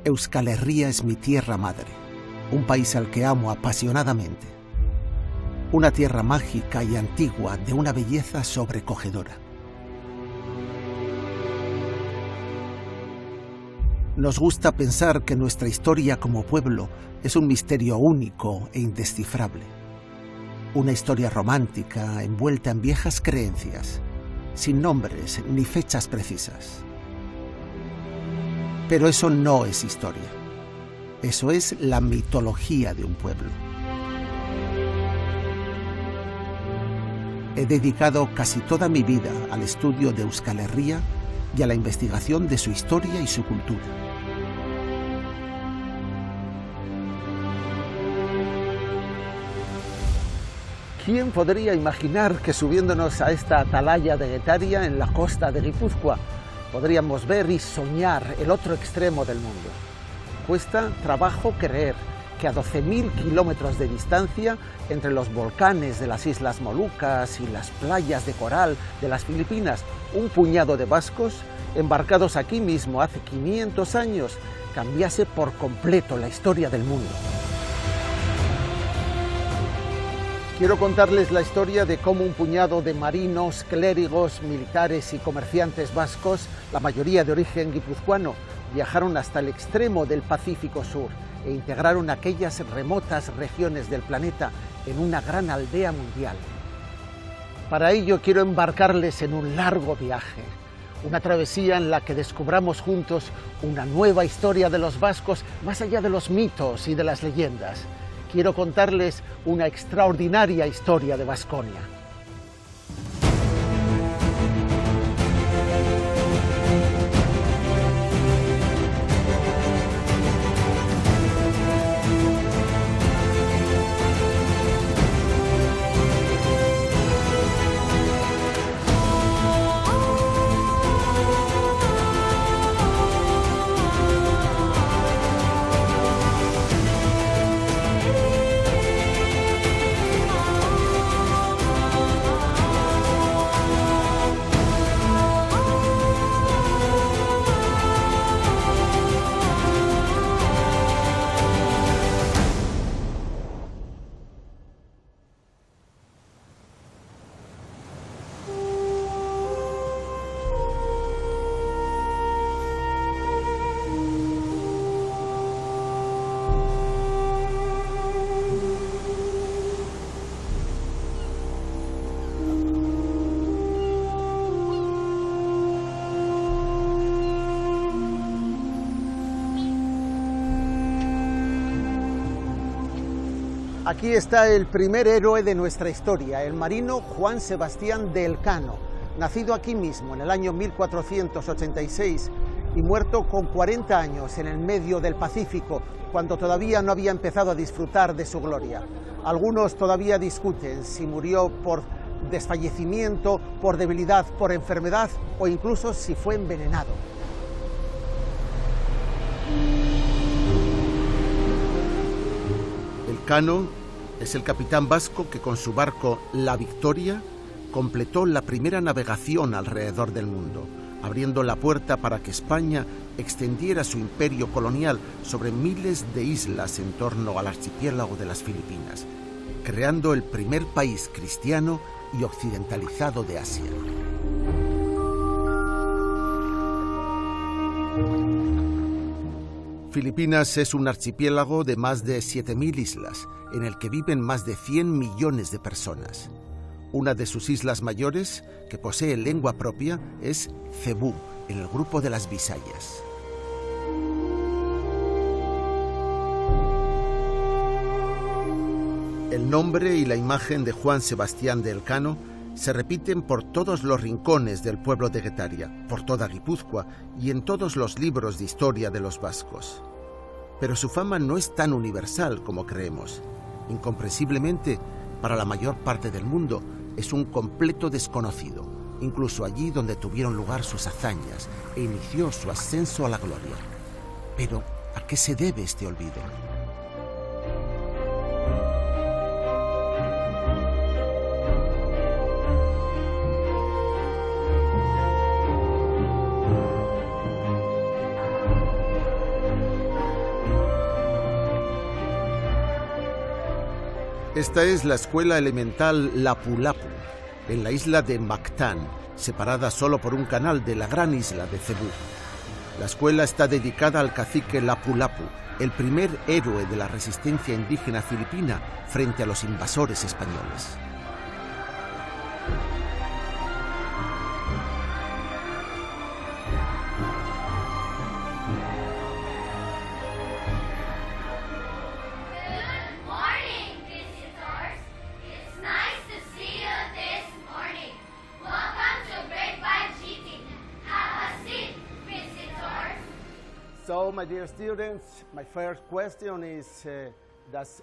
Euskal Herria es mi tierra madre, un país al que amo apasionadamente. Una tierra mágica y antigua de una belleza sobrecogedora. Nos gusta pensar que nuestra historia como pueblo es un misterio único e indescifrable. Una historia romántica envuelta en viejas creencias, sin nombres ni fechas precisas. Pero eso no es historia. Eso es la mitología de un pueblo. He dedicado casi toda mi vida al estudio de Euskal Herria y a la investigación de su historia y su cultura. ¿Quién podría imaginar que subiéndonos a esta atalaya de Getaria en la costa de Guipúzcoa podríamos ver y soñar el otro extremo del mundo? Cuesta trabajo creer que a 12.000 kilómetros de distancia, entre los volcanes de las Islas Molucas y las playas de coral de las Filipinas, un puñado de vascos, embarcados aquí mismo hace 500 años, cambiase por completo la historia del mundo. Quiero contarles la historia de cómo un puñado de marinos, clérigos, militares y comerciantes vascos, la mayoría de origen guipuzcoano, viajaron hasta el extremo del Pacífico Sur e integraron aquellas remotas regiones del planeta en una gran aldea mundial. Para ello quiero embarcarles en un largo viaje, una travesía en la que descubramos juntos una nueva historia de los vascos más allá de los mitos y de las leyendas. Quiero contarles una extraordinaria historia de Baskonia. Aquí está el primer héroe de nuestra historia, el marino Juan Sebastián de Elcano, nacido aquí mismo en el año 1486 y muerto con 40 años en el medio del Pacífico, cuando todavía no había empezado a disfrutar de su gloria. Algunos todavía discuten si murió por desfallecimiento, por debilidad, por enfermedad o incluso si fue envenenado. Elcano es el capitán vasco que con su barco La Victoria completó la primera navegación alrededor del mundo, abriendo la puerta para que España extendiera su imperio colonial sobre miles de islas en torno al archipiélago de las Filipinas, creando el primer país cristiano y occidentalizado de Asia. Filipinas es un archipiélago de más de 7.000 islas, en el que viven más de 100 millones de personas. Una de sus islas mayores, que posee lengua propia, es Cebú, en el grupo de las Bisayas. El nombre y la imagen de Juan Sebastián de Elcano se repiten por todos los rincones del pueblo de Getaria, por toda Guipúzcoa y en todos los libros de historia de los vascos. Pero su fama no es tan universal como creemos. Incomprensiblemente, para la mayor parte del mundo, es un completo desconocido, incluso allí donde tuvieron lugar sus hazañas e inició su ascenso a la gloria. Pero, ¿a qué se debe este olvido? Esta es la escuela elemental Lapu-Lapu, en la isla de Mactán, separada solo por un canal de la gran isla de Cebú. La escuela está dedicada al cacique Lapu-Lapu, el primer héroe de la resistencia indígena filipina frente a los invasores españoles.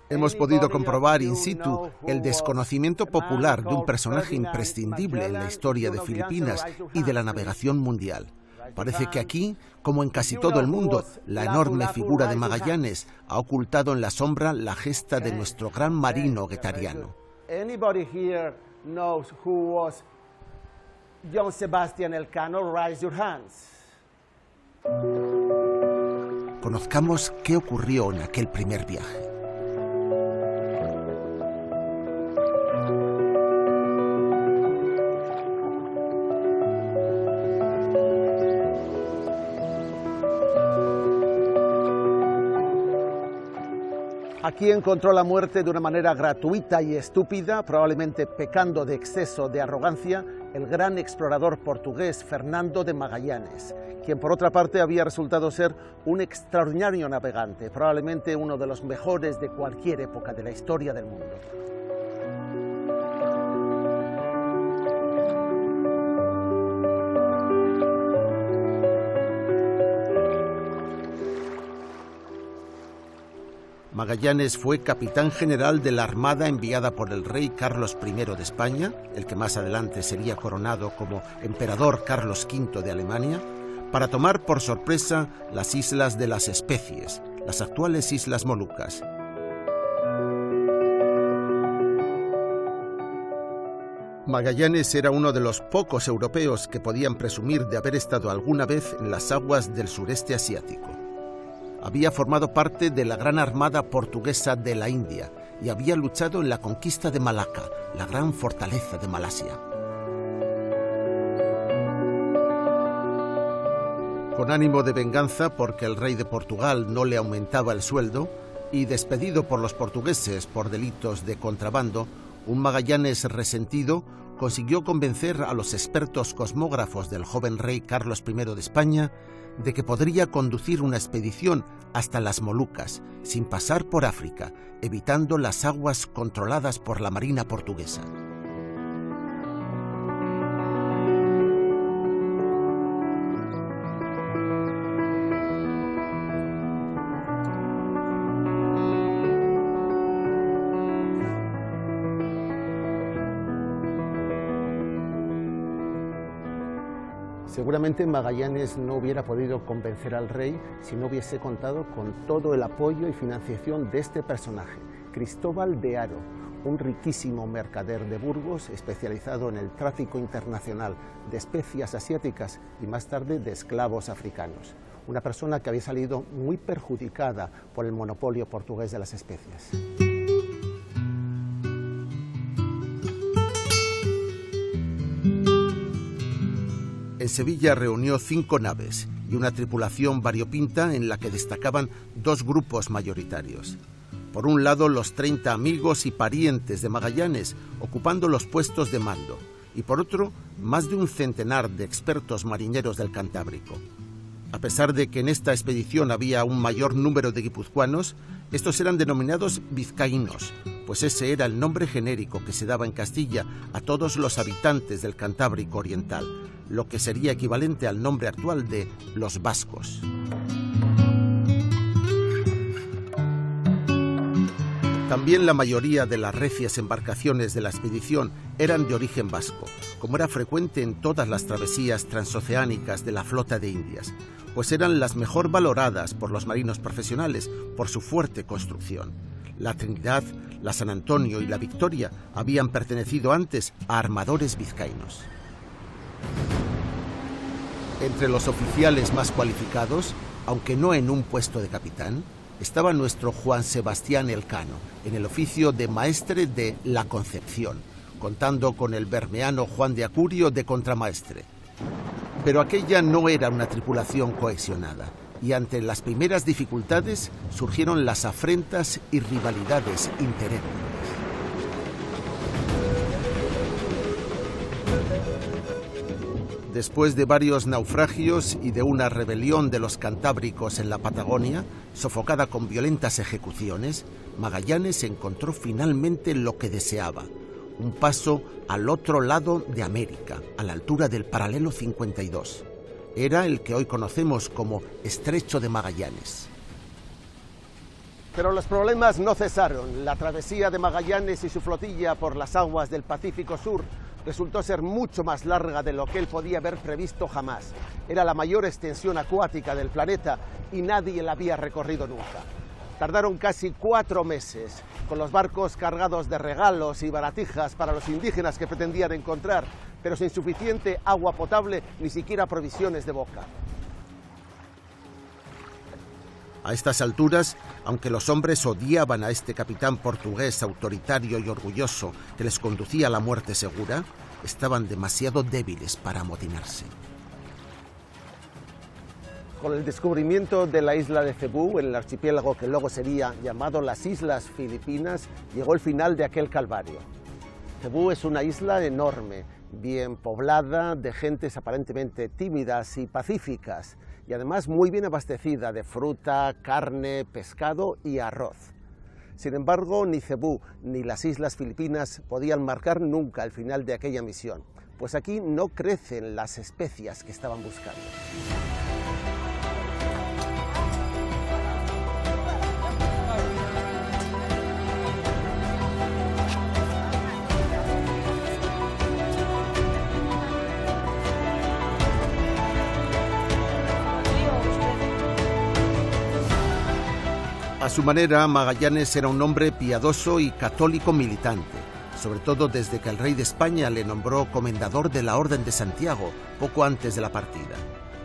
Hemos podido comprobar in situ el desconocimiento popular de un personaje imprescindible en la historia de Filipinas y de la navegación mundial. Parece que aquí, como en casi todo el mundo, la enorme figura de Magallanes ha ocultado en la sombra la gesta de nuestro gran marino guetariano. John Sebastian Elcano, raise your hands. Conozcamos qué ocurrió en aquel primer viaje. Aquí encontró la muerte de una manera gratuita y estúpida, probablemente pecando de exceso de arrogancia, el gran explorador portugués Fernando de Magallanes, quien por otra parte había resultado ser un extraordinario navegante, probablemente uno de los mejores de cualquier época de la historia del mundo. Magallanes fue capitán general de la armada enviada por el rey Carlos I de España, el que más adelante sería coronado como emperador Carlos V de Alemania, para tomar por sorpresa las islas de las Especies, las actuales Islas Molucas. Magallanes era uno de los pocos europeos que podían presumir de haber estado alguna vez en las aguas del sureste asiático. Había formado parte de la gran armada portuguesa de la India y había luchado en la conquista de Malaca, la gran fortaleza de Malasia. Con ánimo de venganza porque el rey de Portugal no le aumentaba el sueldo y despedido por los portugueses por delitos de contrabando, un Magallanes resentido consiguió convencer a los expertos cosmógrafos del joven rey Carlos I de España de que podría conducir una expedición hasta las Molucas, sin pasar por África, evitando las aguas controladas por la marina portuguesa. Seguramente Magallanes no hubiera podido convencer al rey si no hubiese contado con todo el apoyo y financiación de este personaje, Cristóbal de Haro, un riquísimo mercader de Burgos especializado en el tráfico internacional de especias asiáticas y más tarde de esclavos africanos. Una persona que había salido muy perjudicada por el monopolio portugués de las especias. En Sevilla reunió 5 naves y una tripulación variopinta en la que destacaban 2 grupos mayoritarios. Por un lado, los 30 amigos y parientes de Magallanes ocupando los puestos de mando, y por otro, más de un centenar de expertos marineros del Cantábrico. A pesar de que en esta expedición había un mayor número de guipuzcoanos, estos eran denominados vizcaínos, pues ese era el nombre genérico que se daba en Castilla a todos los habitantes del Cantábrico Oriental, lo que sería equivalente al nombre actual de los vascos. También la mayoría de las recias embarcaciones de la expedición eran de origen vasco, como era frecuente en todas las travesías transoceánicas de la flota de Indias, pues eran las mejor valoradas por los marinos profesionales por su fuerte construcción. La Trinidad, la San Antonio y la Victoria habían pertenecido antes a armadores vizcaínos. Entre los oficiales más cualificados, aunque no en un puesto de capitán, estaba nuestro Juan Sebastián Elcano, en el oficio de maestre de la Concepción, contando con el bermeano Juan de Acurio de contramaestre. Pero aquella no era una tripulación cohesionada, y ante las primeras dificultades surgieron las afrentas y rivalidades interétnicas. Después de varios naufragios y de una rebelión de los cantábricos en la Patagonia, sofocada con violentas ejecuciones, Magallanes encontró finalmente lo que deseaba: un paso al otro lado de América, a la altura del paralelo 52. Era el que hoy conocemos como Estrecho de Magallanes. Pero los problemas no cesaron. La travesía de Magallanes y su flotilla por las aguas del Pacífico Sur resultó ser mucho más larga de lo que él podía haber previsto jamás. Era la mayor extensión acuática del planeta y nadie la había recorrido nunca. Tardaron casi 4 meses, con los barcos cargados de regalos y baratijas para los indígenas que pretendían encontrar, pero sin suficiente agua potable, ni siquiera provisiones de boca. A estas alturas, aunque los hombres odiaban a este capitán portugués autoritario y orgulloso que les conducía a la muerte segura, estaban demasiado débiles para amotinarse. Con el descubrimiento de la isla de Cebú, el archipiélago que luego sería llamado las Islas Filipinas, llegó el final de aquel calvario. Cebú es una isla enorme, bien poblada, de gentes aparentemente tímidas y pacíficas, y además muy bien abastecida de fruta, carne, pescado y arroz. Sin embargo, ni Cebú ni las Islas Filipinas podían marcar nunca el final de aquella misión, pues aquí no crecen las especias que estaban buscando. A su manera, Magallanes era un hombre piadoso y católico militante, sobre todo desde que el rey de España le nombró comendador de la Orden de Santiago poco antes de la partida.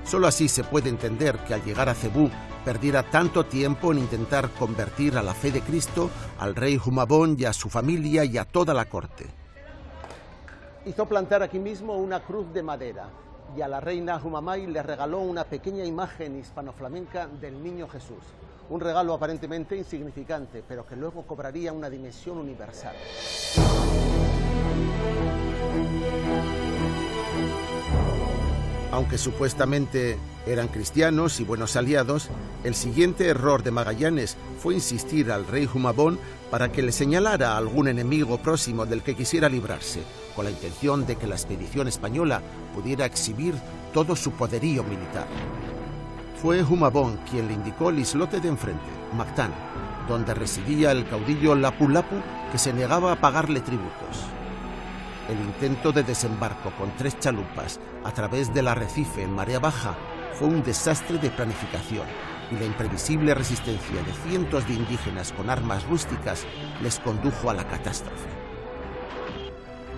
Solo así se puede entender que al llegar a Cebú perdiera tanto tiempo en intentar convertir a la fe de Cristo al rey Humabón y a su familia y a toda la corte. Hizo plantar aquí mismo una cruz de madera y a la reina Humamay le regaló una pequeña imagen hispano-flamenca del Niño Jesús. Un regalo aparentemente insignificante, pero que luego cobraría una dimensión universal. Aunque supuestamente eran cristianos y buenos aliados, el siguiente error de Magallanes fue insistir al rey Humabón para que le señalara a algún enemigo próximo del que quisiera librarse, con la intención de que la expedición española pudiera exhibir todo su poderío militar. Fue Humabón quien le indicó el islote de enfrente, Mactán, donde residía el caudillo Lapu Lapu, que se negaba a pagarle tributos. El intento de desembarco con 3 chalupas a través del arrecife en marea baja fue un desastre de planificación, y la imprevisible resistencia de cientos de indígenas con armas rústicas les condujo a la catástrofe.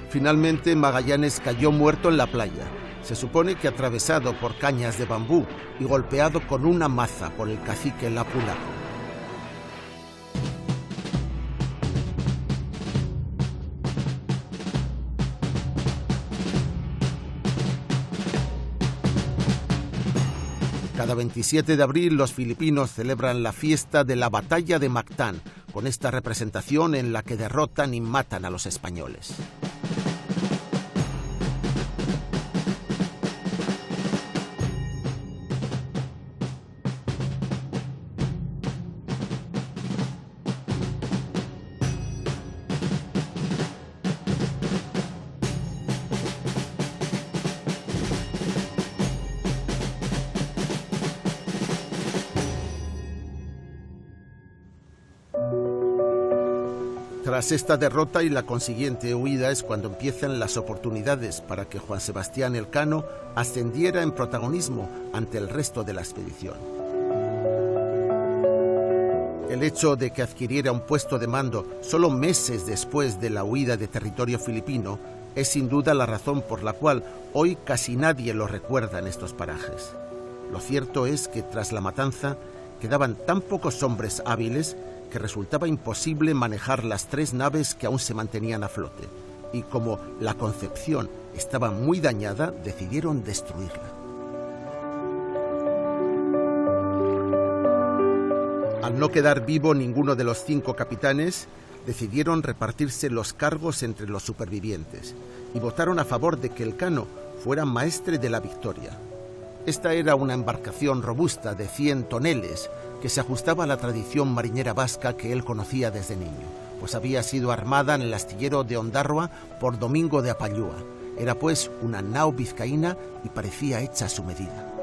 Finalmente, Magallanes cayó muerto en la playa. Se supone que atravesado por cañas de bambú y golpeado con una maza por el cacique Lapu Lapu. Cada 27 de abril los filipinos celebran la fiesta de la Batalla de Mactán, con esta representación en la que derrotan y matan a los españoles. Tras esta derrota y la consiguiente huida es cuando empiezan las oportunidades para que Juan Sebastián Elcano ascendiera en protagonismo ante el resto de la expedición. El hecho de que adquiriera un puesto de mando solo meses después de la huida de territorio filipino es sin duda la razón por la cual hoy casi nadie lo recuerda en estos parajes. Lo cierto es que tras la matanza, quedaban tan pocos hombres hábiles que resultaba imposible manejar las 3 naves que aún se mantenían a flote, y como la Concepción estaba muy dañada, decidieron destruirla. Al no quedar vivo ninguno de los 5 capitanes, decidieron repartirse los cargos entre los supervivientes y votaron a favor de que Elcano fuera maestre de la Victoria. Esta era una embarcación robusta de 100 toneles que se ajustaba a la tradición marinera vasca que él conocía desde niño, pues había sido armada en el astillero de Ondarroa por Domingo de Apallúa. Era pues una nao vizcaína y parecía hecha a su medida.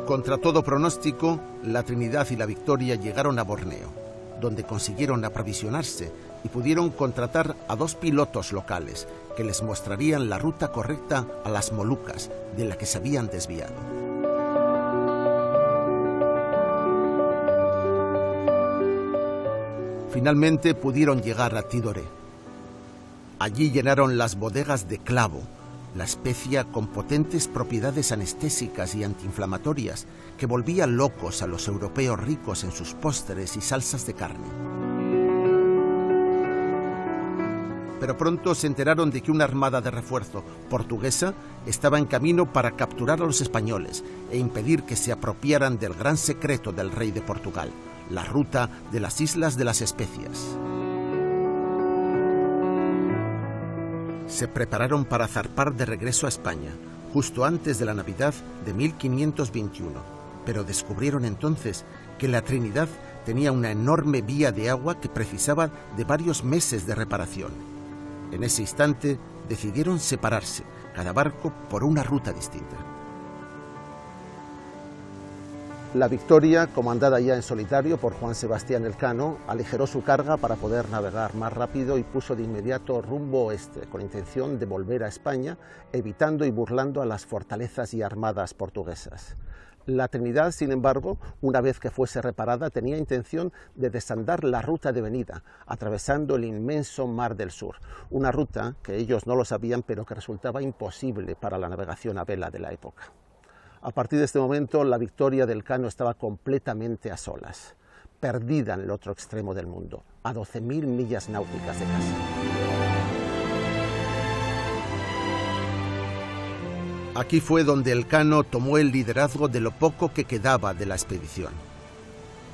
Contra todo pronóstico, la Trinidad y la Victoria llegaron a Borneo, donde consiguieron aprovisionarse y pudieron contratar a 2 pilotos locales que les mostrarían la ruta correcta a las Molucas, de la que se habían desviado. Finalmente pudieron llegar a Tidore. Allí llenaron las bodegas de clavo, la especia con potentes propiedades anestésicas y antiinflamatorias que volvía locos a los europeos ricos en sus postres y salsas de carne. Pero pronto se enteraron de que una armada de refuerzo portuguesa estaba en camino para capturar a los españoles e impedir que se apropiaran del gran secreto del rey de Portugal, la ruta de las Islas de las Especias. Se prepararon para zarpar de regreso a España, justo antes de la Navidad de 1521, pero descubrieron entonces que la Trinidad tenía una enorme vía de agua que precisaba de varios meses de reparación. En ese instante decidieron separarse, cada barco por una ruta distinta. La Victoria, comandada ya en solitario por Juan Sebastián Elcano, aligeró su carga para poder navegar más rápido y puso de inmediato rumbo oeste, con intención de volver a España, evitando y burlando a las fortalezas y armadas portuguesas. La Trinidad, sin embargo, una vez que fuese reparada, tenía intención de desandar la ruta de venida, atravesando el inmenso Mar del Sur, una ruta que ellos no lo sabían, pero que resultaba imposible para la navegación a vela de la época. A partir de este momento, la Victoria de Elcano estaba completamente a solas, perdida en el otro extremo del mundo, a 12.000 millas náuticas de casa. Aquí fue donde Elcano tomó el liderazgo de lo poco que quedaba de la expedición.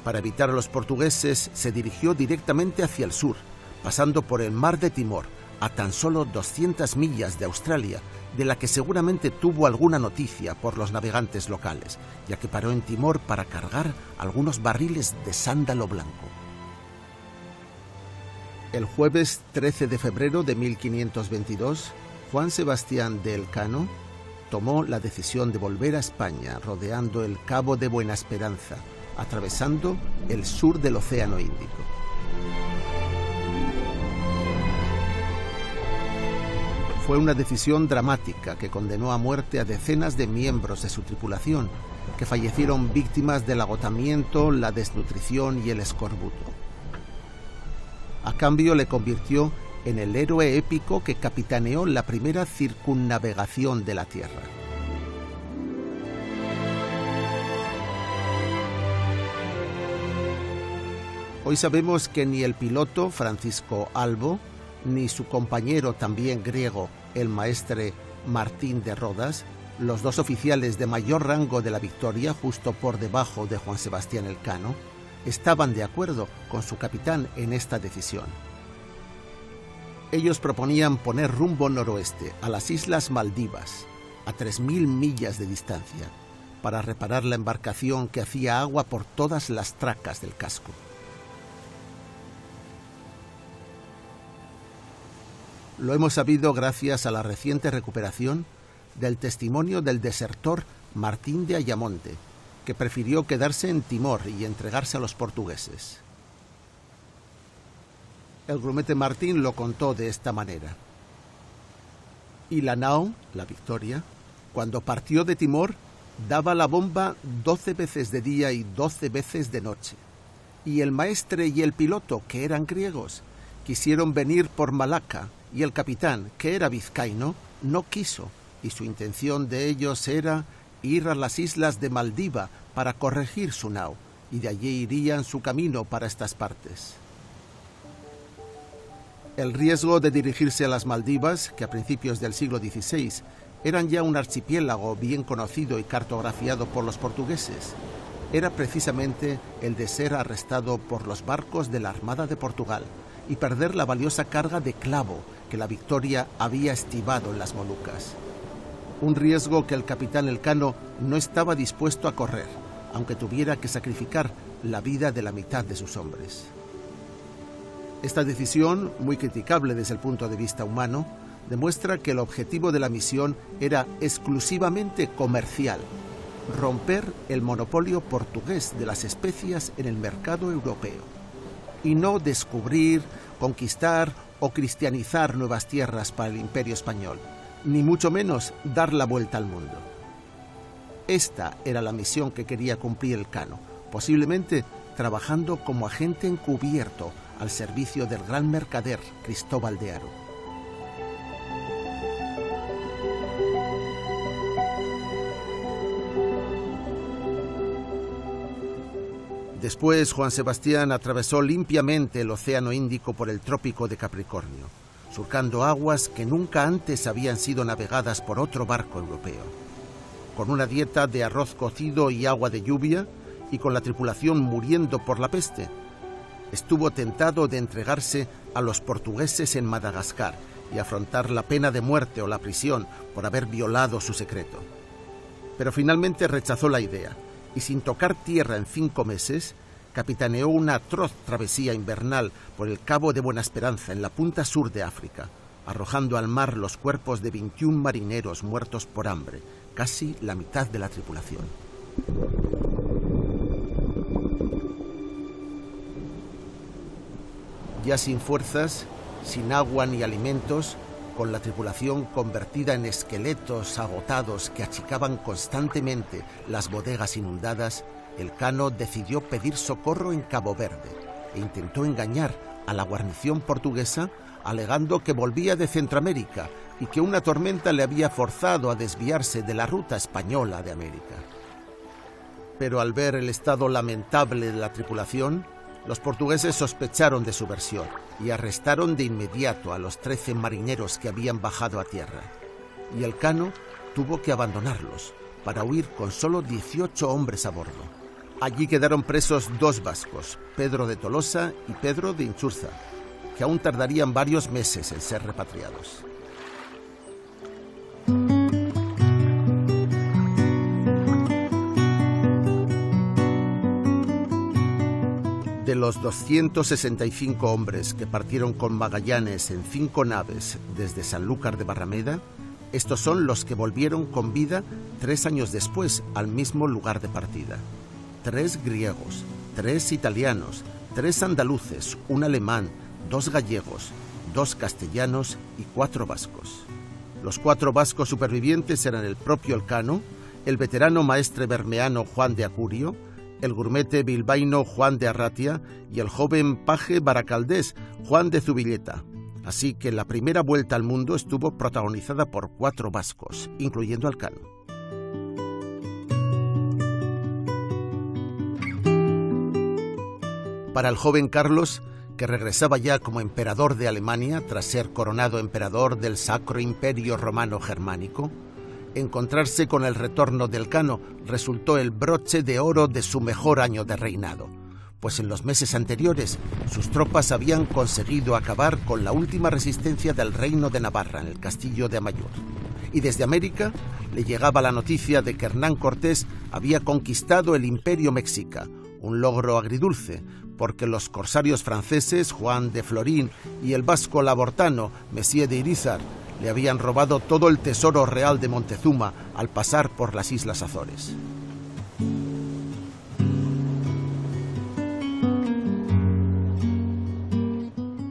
Para evitar a los portugueses, se dirigió directamente hacia el sur, pasando por el Mar de Timor, a tan solo 200 millas de Australia, de la que seguramente tuvo alguna noticia por los navegantes locales, ya que paró en Timor para cargar algunos barriles de sándalo blanco. El jueves 13 de febrero de 1522, Juan Sebastián de Elcano tomó la decisión de volver a España, rodeando el Cabo de Buena Esperanza, atravesando el sur del Océano Índico. Fue una decisión dramática que condenó a muerte a decenas de miembros de su tripulación, que fallecieron víctimas del agotamiento, la desnutrición y el escorbuto. A cambio, le convirtió en el héroe épico que capitaneó la primera circunnavegación de la Tierra. Hoy sabemos que ni el piloto Francisco Albo, ni su compañero también griego, el maestre Martín de Rodas, los 2 oficiales de mayor rango de la Victoria, justo por debajo de Juan Sebastián Elcano, estaban de acuerdo con su capitán en esta decisión. Ellos proponían poner rumbo noroeste a las Islas Maldivas, a 3.000 millas de distancia, para reparar la embarcación que hacía agua por todas las tracas del casco. Lo hemos sabido gracias a la reciente recuperación del testimonio del desertor Martín de Ayamonte, que prefirió quedarse en Timor y entregarse a los portugueses. El grumete Martín lo contó de esta manera. Y la nao, la Victoria, cuando partió de Timor, daba la bomba 12 veces de día y 12 veces de noche. Y el maestre y el piloto, que eran griegos, quisieron venir por Malaca, y el capitán, que era vizcaíno, no quiso, y su intención de ellos era ir a las islas de Maldiva para corregir su nao, y de allí irían su camino para estas partes. El riesgo de dirigirse a las Maldivas, que a principios del siglo XVI eran ya un archipiélago bien conocido y cartografiado por los portugueses, era precisamente el de ser arrestado por los barcos de la Armada de Portugal y perder la valiosa carga de clavo que la Victoria había estibado en las Molucas. Un riesgo que el capitán Elcano no estaba dispuesto a correr, aunque tuviera que sacrificar la vida de la mitad de sus hombres. Esta decisión, muy criticable desde el punto de vista humano, demuestra que el objetivo de la misión era exclusivamente comercial: romper el monopolio portugués de las especias en el mercado europeo, y no descubrir, conquistar o cristianizar nuevas tierras para el Imperio español, ni mucho menos dar la vuelta al mundo. Esta era la misión que quería cumplir Elcano, posiblemente trabajando como agente encubierto al servicio del gran mercader Cristóbal de Haro. Después, Juan Sebastián atravesó limpiamente el Océano Índico por el Trópico de Capricornio, surcando aguas que nunca antes habían sido navegadas por otro barco europeo. Con una dieta de arroz cocido y agua de lluvia, y con la tripulación muriendo por la peste, estuvo tentado de entregarse a los portugueses en Madagascar y afrontar la pena de muerte o la prisión por haber violado su secreto. Pero finalmente rechazó la idea, y sin tocar tierra en 5 meses, capitaneó una atroz travesía invernal por el Cabo de Buena Esperanza en la punta sur de África, arrojando al mar los cuerpos de 21 marineros muertos por hambre, casi la mitad de la tripulación. Ya sin fuerzas, sin agua ni alimentos, con la tripulación convertida en esqueletos agotados que achicaban constantemente las bodegas inundadas, Elcano decidió pedir socorro en Cabo Verde e intentó engañar a la guarnición portuguesa alegando que volvía de Centroamérica y que una tormenta le había forzado a desviarse de la ruta española de América. Pero al ver el estado lamentable de la tripulación, los portugueses sospecharon de su versión y arrestaron de inmediato a los 13 marineros que habían bajado a tierra. Y Elcano tuvo que abandonarlos para huir con solo 18 hombres a bordo. Allí quedaron presos 2 vascos, Pedro de Tolosa y Pedro de Inchurza, que aún tardarían varios meses en ser repatriados. De los 265 hombres que partieron con Magallanes en 5 naves desde Sanlúcar de Barrameda, estos son los que volvieron con vida 3 años después al mismo lugar de partida. 3 griegos, 3 italianos, 3 andaluces, 1 alemán, 2 gallegos, 2 castellanos y 4 vascos. Los 4 vascos supervivientes eran el propio Elcano, el veterano maestre bermeano Juan de Acurio, el grumete bilbaíno Juan de Arratia y el joven paje baracaldés Juan de Zubilleta. Así que la primera vuelta al mundo estuvo protagonizada por 4 vascos, incluyendo a Elcano. Para el joven Carlos, que regresaba ya como emperador de Alemania tras ser coronado emperador del Sacro Imperio Romano Germánico, encontrarse con el retorno de Elcano resultó el broche de oro de su mejor año de reinado, pues en los meses anteriores sus tropas habían conseguido acabar con la última resistencia del Reino de Navarra en el castillo de Amayur. Y desde América le llegaba la noticia de que Hernán Cortés había conquistado el Imperio Mexica, un logro agridulce, porque los corsarios franceses Juan de Florín y el vasco labortano Messier de Irízar le habían robado todo el tesoro real de Montezuma al pasar por las Islas Azores.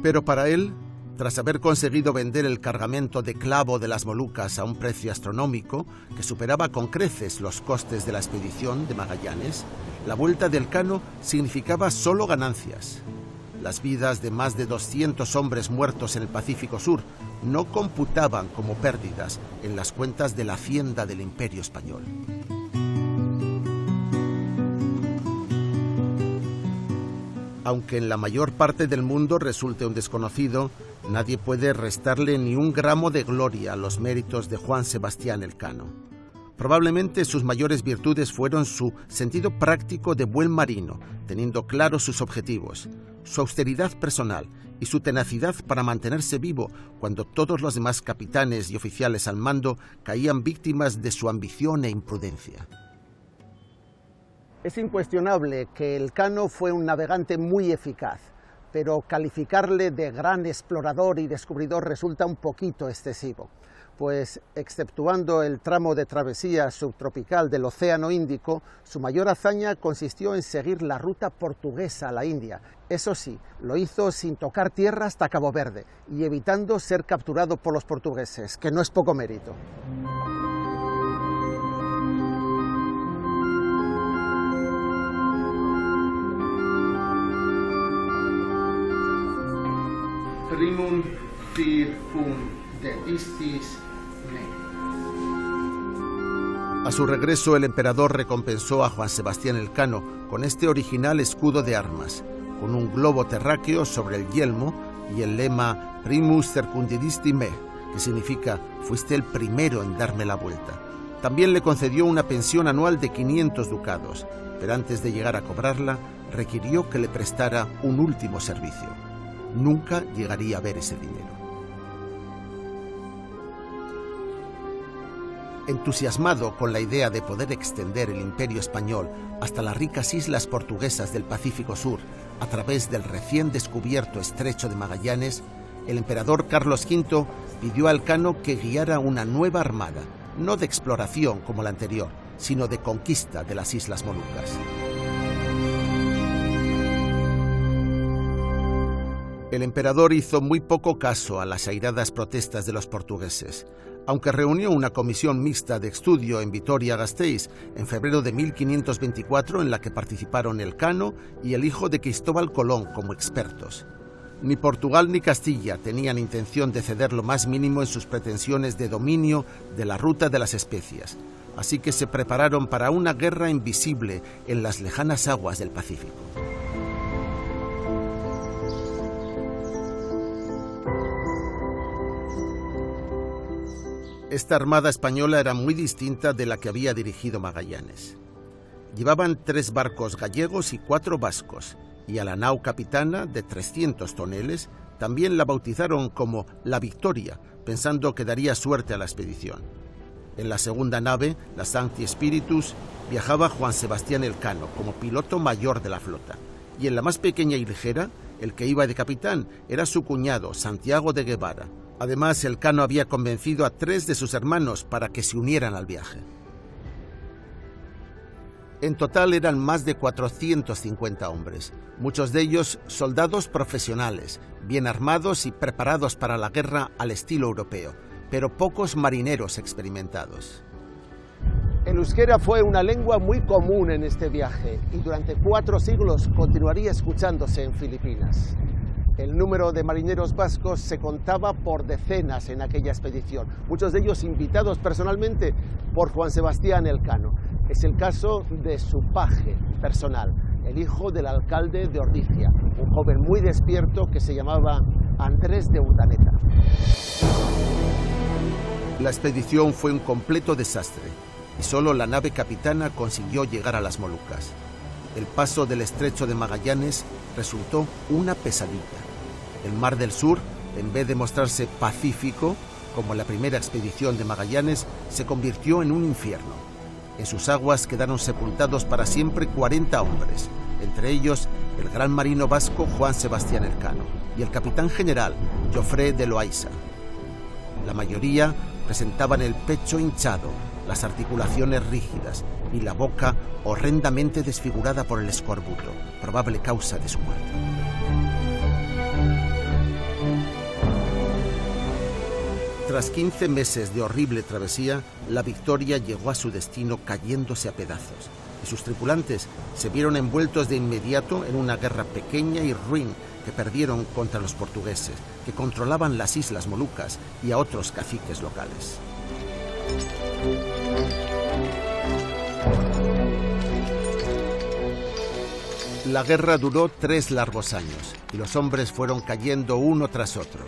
Pero para él, tras haber conseguido vender el cargamento de clavo de las Molucas a un precio astronómico que superaba con creces los costes de la expedición de Magallanes, la vuelta de Elcano significaba solo ganancias. Las vidas de más de 200 hombres muertos en el Pacífico Sur no computaban como pérdidas en las cuentas de la hacienda del Imperio Español. Aunque en la mayor parte del mundo resulte un desconocido, nadie puede restarle ni un gramo de gloria a los méritos de Juan Sebastián Elcano. Probablemente sus mayores virtudes fueron su sentido práctico de buen marino, teniendo claros sus objetivos, su austeridad personal y su tenacidad para mantenerse vivo cuando todos los demás capitanes y oficiales al mando caían víctimas de su ambición e imprudencia. Es incuestionable que Elcano fue un navegante muy eficaz, pero calificarle de gran explorador y descubridor resulta un poquito excesivo, pues exceptuando el tramo de travesía subtropical del Océano Índico, su mayor hazaña consistió en seguir la ruta portuguesa a la India. Eso sí, lo hizo sin tocar tierra hasta Cabo Verde y evitando ser capturado por los portugueses, que no es poco mérito. Primum circum dedistis me. A su regreso, el emperador recompensó a Juan Sebastián Elcano con este original escudo de armas, con un globo terráqueo sobre el yelmo y el lema Primus circundedisti me, que significa «fuiste el primero en darme la vuelta». También le concedió una pensión anual de 500 ducados, pero antes de llegar a cobrarla, requirió que le prestara un último servicio. Nunca llegaría a ver ese dinero. Entusiasmado con la idea de poder extender el imperio español hasta las ricas islas portuguesas del Pacífico Sur a través del recién descubierto Estrecho de Magallanes, el emperador Carlos V pidió a Elcano que guiara una nueva armada, no de exploración como la anterior, sino de conquista de las Islas Molucas. El emperador hizo muy poco caso a las airadas protestas de los portugueses, aunque reunió una comisión mixta de estudio en Vitoria-Gasteiz en febrero de 1524 en la que participaron Elcano y el hijo de Cristóbal Colón como expertos. Ni Portugal ni Castilla tenían intención de ceder lo más mínimo en sus pretensiones de dominio de la ruta de las especias, así que se prepararon para una guerra invisible en las lejanas aguas del Pacífico. Esta armada española era muy distinta de la que había dirigido Magallanes. Llevaban 3 barcos gallegos y 4 vascos, y a la nao capitana, de 300 toneles, también la bautizaron como La Victoria, pensando que daría suerte a la expedición. En la segunda nave, la Sancti Spiritus, viajaba Juan Sebastián Elcano como piloto mayor de la flota, y en la más pequeña y ligera, el que iba de capitán era su cuñado, Santiago de Guevara. Además, Elcano había convencido a 3 de sus hermanos para que se unieran al viaje. En total eran más de 450 hombres, muchos de ellos soldados profesionales, bien armados y preparados para la guerra al estilo europeo, pero pocos marineros experimentados. El euskera fue una lengua muy común en este viaje y durante 4 siglos continuaría escuchándose en Filipinas. El número de marineros vascos se contaba por decenas en aquella expedición, muchos de ellos invitados personalmente por Juan Sebastián Elcano. Es el caso de su paje personal, el hijo del alcalde de Ordizia, un joven muy despierto que se llamaba Andrés de Urdaneta. La expedición fue un completo desastre y solo la nave capitana consiguió llegar a las Molucas. El paso del Estrecho de Magallanes resultó una pesadilla. El Mar del Sur, en vez de mostrarse pacífico, como la primera expedición de Magallanes, se convirtió en un infierno. En sus aguas quedaron sepultados para siempre 40 hombres, entre ellos el gran marino vasco Juan Sebastián Elcano y el capitán general Jofré de Loaiza. La mayoría presentaban el pecho hinchado, las articulaciones rígidas y la boca horrendamente desfigurada por el escorbuto, probable causa de su muerte. Tras 15 meses de horrible travesía, la Victoria llegó a su destino cayéndose a pedazos, y sus tripulantes se vieron envueltos de inmediato en una guerra pequeña y ruin que perdieron contra los portugueses, que controlaban las Islas Molucas y a otros caciques locales. La guerra duró 3 largos años y los hombres fueron cayendo uno tras otro.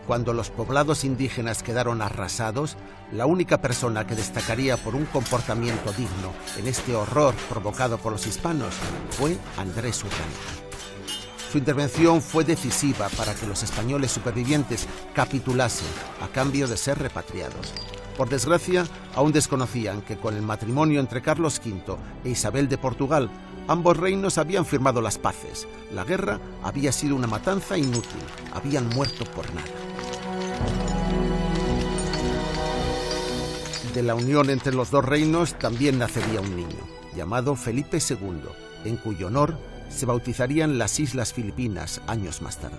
Cuando los poblados indígenas quedaron arrasados, la única persona que destacaría por un comportamiento digno en este horror provocado por los hispanos fue Andrés Urdaneta. Su intervención fue decisiva para que los españoles supervivientes capitulasen a cambio de ser repatriados. Por desgracia, aún desconocían que con el matrimonio entre Carlos V e Isabel de Portugal, ambos reinos habían firmado las paces. La guerra había sido una matanza inútil, habían muerto por nada. De la unión entre los dos reinos también nacería un niño, llamado Felipe II, en cuyo honor se bautizarían las Islas Filipinas años más tarde.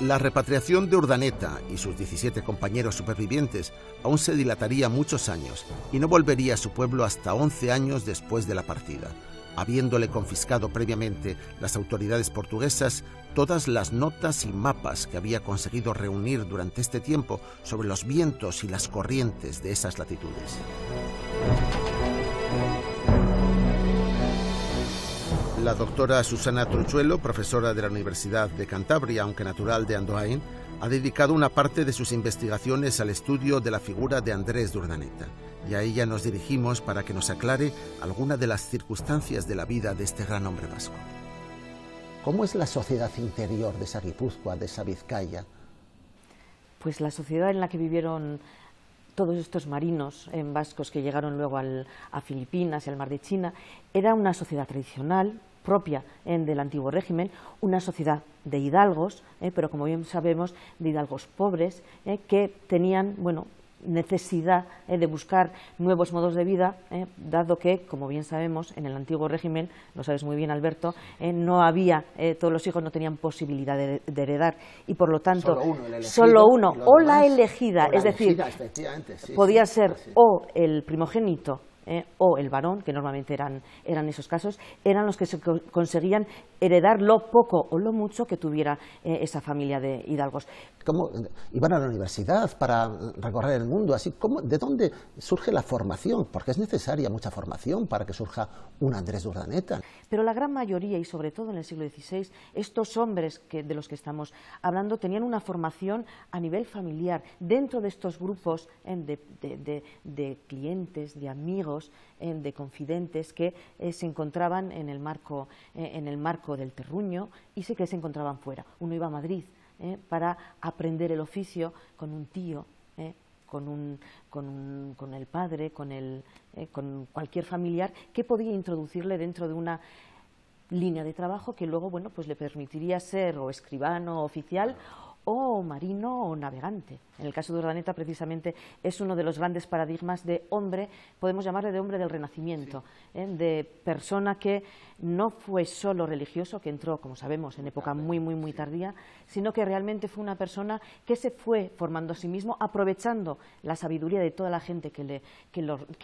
La repatriación de Urdaneta y sus 17 compañeros supervivientes aún se dilataría muchos años y no volvería a su pueblo hasta 11 años después de la partida, habiéndole confiscado previamente las autoridades portuguesas todas las notas y mapas que había conseguido reunir durante este tiempo sobre los vientos y las corrientes de esas latitudes. La doctora Susana Tronchuelo, profesora de la Universidad de Cantabria, aunque natural de Andoain, ha dedicado una parte de sus investigaciones al estudio de la figura de Andrés de Urdaneta, y a ella nos dirigimos para que nos aclare alguna de las circunstancias de la vida de este gran hombre vasco. ¿Cómo es la sociedad interior de esa Guipúzcoa, de esa Vizcaya? Pues la sociedad en la que vivieron todos estos marinos vascos que llegaron luego a Filipinas y al Mar de China, era una sociedad tradicional, propia del antiguo régimen, una sociedad de hidalgos, pero como bien sabemos, de hidalgos pobres, que tenían, necesidad de buscar nuevos modos de vida, dado que, como bien sabemos, en el antiguo régimen, lo sabes muy bien, Alberto, no había, todos los hijos no tenían posibilidad de heredar, y por lo tanto, solo uno o la elegida, es decir, podía ser o el primogénito o el varón, que normalmente eran esos casos, eran los que se conseguían heredar lo poco o lo mucho que tuviera esa familia de hidalgos. ¿Cómo iban a la universidad para recorrer el mundo? Así, ¿de dónde surge la formación? Porque es necesaria mucha formación para que surja un Andrés de Urdaneta. Pero la gran mayoría, y sobre todo en el siglo XVI, estos hombres de los que estamos hablando tenían una formación a nivel familiar, dentro de estos grupos de clientes, de amigos, de confidentes que se encontraban en el marco del terruño y sí que se encontraban fuera. Uno iba a Madrid para aprender el oficio con un tío, con el padre, con cualquier familiar que podía introducirle dentro de una línea de trabajo que luego pues le permitiría ser o escribano oficial o marino o navegante. En el caso de Urdaneta, precisamente, es uno de los grandes paradigmas de hombre, podemos llamarle de hombre del Renacimiento, de persona que no fue solo religioso, que entró, como sabemos, en época muy tardía, sino que realmente fue una persona que se fue formando a sí mismo, aprovechando la sabiduría de toda la gente que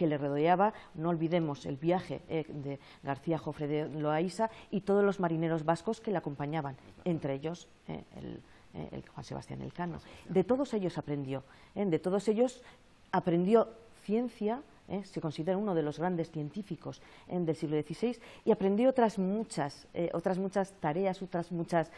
le rodeaba. No olvidemos el viaje de García Jofre de Loaiza y todos los marineros vascos que le acompañaban, entre ellos el Juan Sebastián Elcano. De todos ellos aprendió, ciencia, se considera uno de los grandes científicos del siglo XVI, y aprendió otras muchas tareas, otras muchas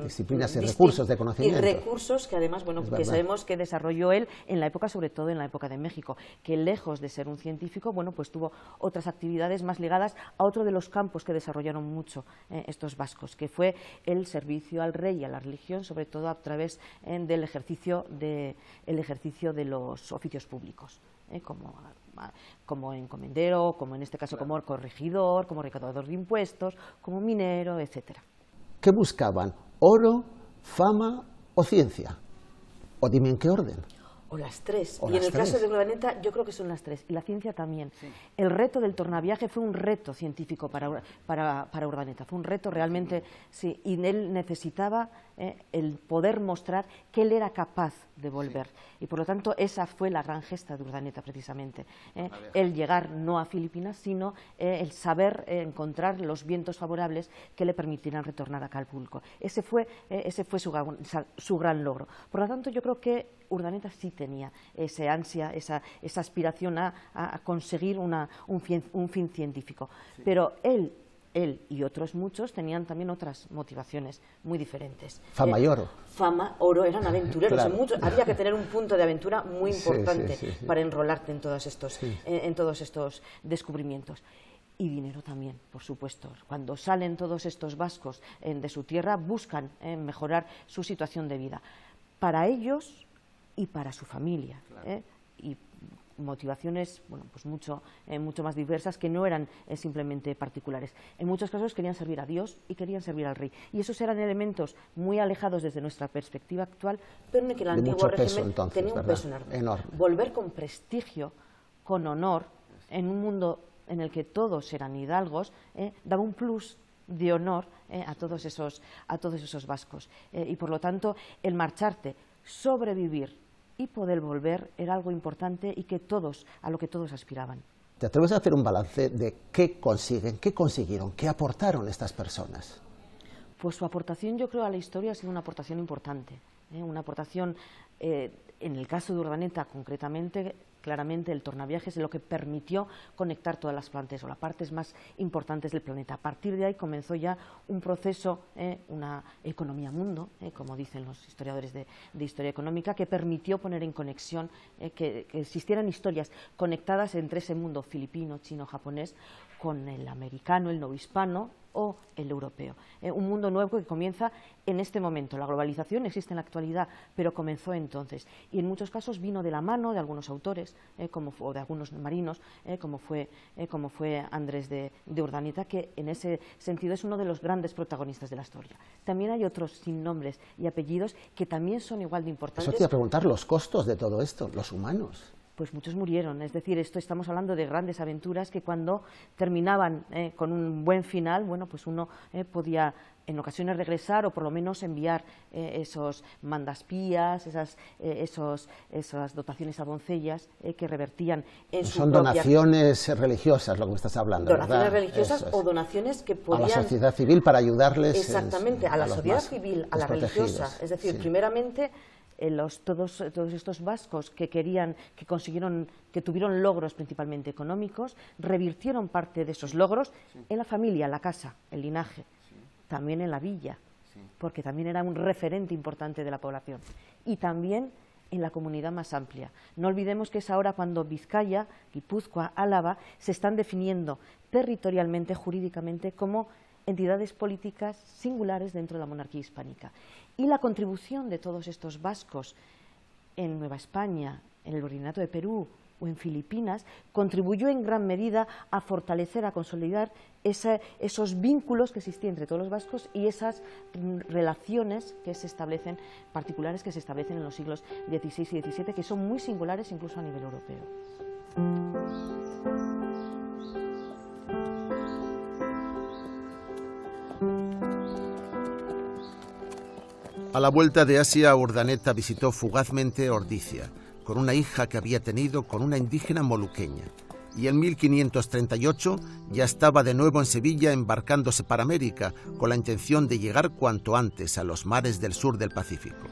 disciplinas y recursos de conocimiento. Y recursos que además, que sabemos que desarrolló él en la época, sobre todo en la época de México, que lejos de ser un científico, pues tuvo otras actividades más ligadas a otro de los campos que desarrollaron mucho estos vascos, que fue el servicio al rey y a la religión, sobre todo a través del ejercicio de los oficios públicos. Como encomendero, como en este caso como corregidor, como recaudador de impuestos, como minero, etcétera. ¿Qué buscaban? ¿Oro, fama o ciencia? O dime en qué orden. O las tres. Y en el caso de Urdaneta yo creo que son las tres. Y la ciencia también. Sí. El reto del tornaviaje fue un reto científico para Urdaneta. Fue un reto realmente, sí. Y él necesitaba el poder mostrar que él era capaz de volver. Sí. Y por lo tanto esa fue la gran gesta de Urdaneta precisamente. El llegar no a Filipinas, sino el saber encontrar los vientos favorables que le permitieran retornar a Acapulco. Ese fue su gran logro. Por lo tanto yo creo que Urdaneta sí tenía esa ansia, esa aspiración a conseguir un fin científico. Sí. Pero él y otros muchos tenían también otras motivaciones muy diferentes. Fama y oro. Fama, oro, eran aventureros. Claro. Había que tener un punto de aventura muy importante para enrolarte en todos estos descubrimientos. Y dinero también, por supuesto. Cuando salen todos estos vascos de su tierra, buscan mejorar su situación de vida. Para ellos y para su familia. Claro. Y motivaciones, bueno, pues mucho más diversas, que no eran simplemente particulares. En muchos casos querían servir a Dios y querían servir al rey. Y esos eran elementos muy alejados desde nuestra perspectiva actual, pero en el que el antiguo régimen tenía un peso enorme. Volver con prestigio, con honor, en un mundo en el que todos eran hidalgos, daba un plus de honor a todos esos vascos. Y por lo tanto, el marcharte, sobrevivir y poder volver era algo importante y a lo que todos aspiraban. ¿Te atreves a hacer un balance de qué consiguieron, qué aportaron estas personas? Pues su aportación, yo creo, a la historia ha sido una aportación importante. Una aportación, en el caso de Urdaneta concretamente, claramente el tornaviajes es lo que permitió conectar todas las plantas o las partes más importantes del planeta. A partir de ahí comenzó ya un proceso, una economía mundo, como dicen los historiadores de historia económica, que permitió poner en conexión, que existieran historias conectadas entre ese mundo filipino, chino, japonés, con el americano, el novohispano o el europeo. Un mundo nuevo que comienza en este momento. La globalización existe en la actualidad, pero comenzó entonces. Y en muchos casos vino de la mano de algunos autores, o de algunos marinos, como fue Andrés de Urdaneta, que en ese sentido es uno de los grandes protagonistas de la historia. También hay otros sin nombres y apellidos que también son igual de importantes. Eso te iba a preguntar, los costos de todo esto, los humanos. Pues muchos murieron, es decir, estamos hablando de grandes aventuras que cuando terminaban con un buen final, bueno, pues uno podía en ocasiones regresar o por lo menos enviar esos mandaspías, esas dotaciones a doncellas que revertían en su Son donaciones religiosas lo que me estás hablando, donaciones ¿verdad? religiosas o donaciones que podían... A la sociedad civil para ayudarles... Exactamente, a la sociedad civil, a la religiosa, es decir, primeramente... Todos estos vascos que tuvieron logros principalmente económicos, revirtieron parte de esos logros en la familia, la casa, el linaje, también en la villa, porque también era un referente importante de la población, y también en la comunidad más amplia. No olvidemos que es ahora cuando Vizcaya, Guipúzcoa, Álava se están definiendo territorialmente, jurídicamente, como entidades políticas singulares dentro de la monarquía hispánica. Y la contribución de todos estos vascos en Nueva España, en el Virreinato de Perú o en Filipinas, contribuyó en gran medida a fortalecer, a consolidar esos vínculos que existían entre todos los vascos y esas relaciones que se establecen, particulares que se establecen en los siglos XVI y XVII, que son muy singulares incluso a nivel europeo. A la vuelta de Asia, Urdaneta visitó fugazmente Ordicia, con una hija que había tenido con una indígena moluqueña, y en 1538 ya estaba de nuevo en Sevilla embarcándose para América, con la intención de llegar cuanto antes a los mares del sur del Pacífico.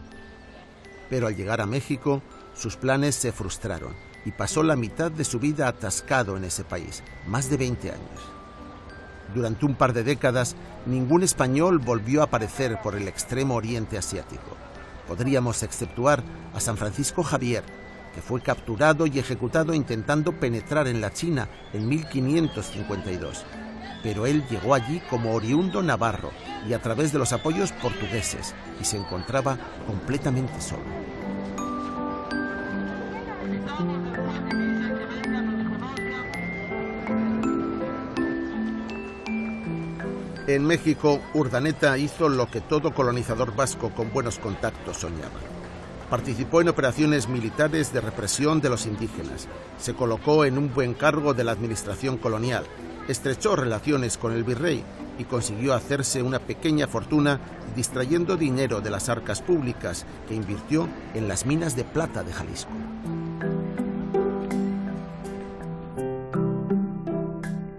Pero al llegar a México, sus planes se frustraron, y pasó la mitad de su vida atascado en ese país, más de 20 años. Durante un par de décadas, ningún español volvió a aparecer por el extremo oriente asiático. Podríamos exceptuar a San Francisco Javier, que fue capturado y ejecutado intentando penetrar en la China en 1552. Pero él llegó allí como oriundo navarro y a través de los apoyos portugueses, y se encontraba completamente solo. En México, Urdaneta hizo lo que todo colonizador vasco con buenos contactos soñaba. Participó en operaciones militares de represión de los indígenas, se colocó en un buen cargo de la administración colonial, estrechó relaciones con el virrey y consiguió hacerse una pequeña fortuna distrayendo dinero de las arcas públicas que invirtió en las minas de plata de Jalisco.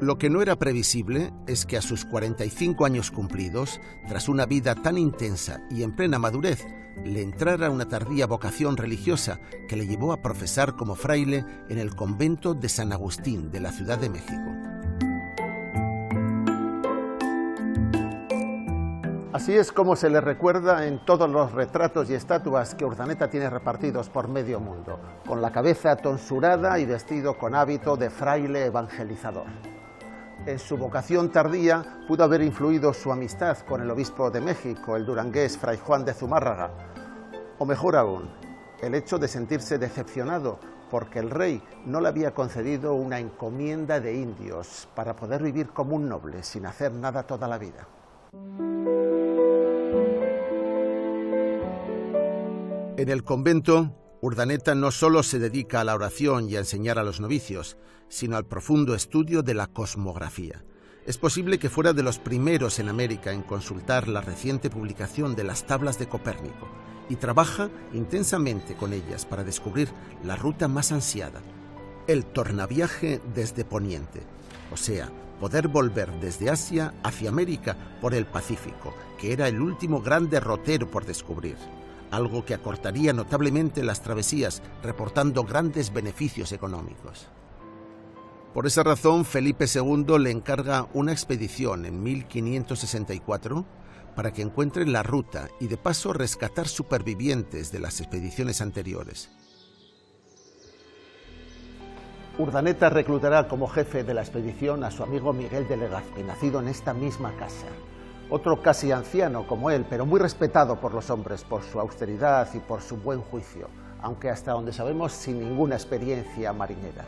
Lo que no era previsible es que a sus 45 años cumplidos, tras una vida tan intensa y en plena madurez, le entrara una tardía vocación religiosa que le llevó a profesar como fraile en el convento de San Agustín de la Ciudad de México. Así es como se le recuerda en todos los retratos y estatuas que Urdaneta tiene repartidos por medio mundo, con la cabeza tonsurada y vestido con hábito de fraile evangelizador. En su vocación tardía pudo haber influido su amistad con el obispo de México, el durangués Fray Juan de Zumárraga, o mejor aún, el hecho de sentirse decepcionado porque el rey no le había concedido una encomienda de indios para poder vivir como un noble sin hacer nada toda la vida. En el convento, Urdaneta no solo se dedica a la oración y a enseñar a los novicios, sino al profundo estudio de la cosmografía. Es posible que fuera de los primeros en América en consultar la reciente publicación de las tablas de Copérnico y trabaja intensamente con ellas para descubrir la ruta más ansiada, el tornaviaje desde Poniente, o sea, poder volver desde Asia hacia América por el Pacífico, que era el último gran derrotero por descubrir. Algo que acortaría notablemente las travesías, reportando grandes beneficios económicos. Por esa razón, Felipe II le encarga una expedición en 1564 para que encuentren la ruta y de paso rescatar supervivientes de las expediciones anteriores. Urdaneta reclutará como jefe de la expedición a su amigo Miguel de Legazpi, nacido en esta misma casa. Otro casi anciano como él, pero muy respetado por los hombres por su austeridad y por su buen juicio, aunque hasta donde sabemos sin ninguna experiencia marinera.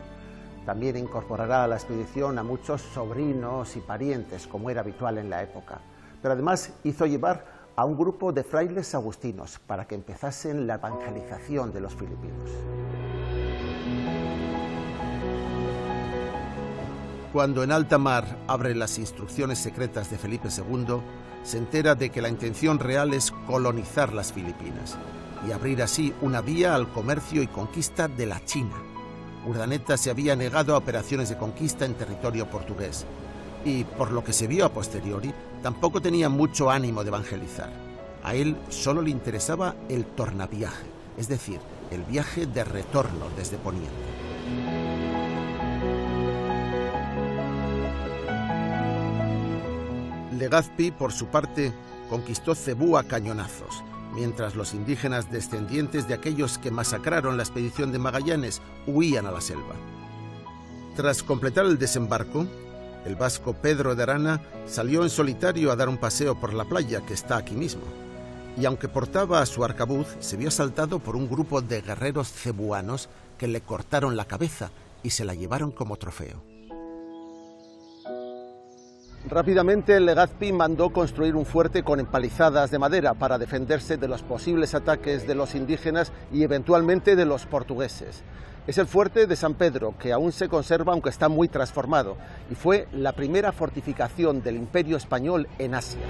También incorporará a la expedición a muchos sobrinos y parientes, como era habitual en la época. Pero además hizo llevar a un grupo de frailes agustinos para que empezasen la evangelización de los filipinos. Cuando en alta mar abre las instrucciones secretas de Felipe II, se entera de que la intención real es colonizar las Filipinas y abrir así una vía al comercio y conquista de la China. Urdaneta se había negado a operaciones de conquista en territorio portugués y, por lo que se vio a posteriori, tampoco tenía mucho ánimo de evangelizar. A él solo le interesaba el tornaviaje, es decir, el viaje de retorno desde Poniente. Legazpi, por su parte, conquistó Cebú a cañonazos, mientras los indígenas descendientes de aquellos que masacraron la expedición de Magallanes huían a la selva. Tras completar el desembarco, el vasco Pedro de Arana salió en solitario a dar un paseo por la playa que está aquí mismo, y aunque portaba a su arcabuz, se vio asaltado por un grupo de guerreros cebuanos que le cortaron la cabeza y se la llevaron como trofeo. Rápidamente Legazpi mandó construir un fuerte con empalizadas de madera para defenderse de los posibles ataques de los indígenas y eventualmente de los portugueses. Es el fuerte de San Pedro, que aún se conserva aunque está muy transformado, y fue la primera fortificación del Imperio Español en Asia.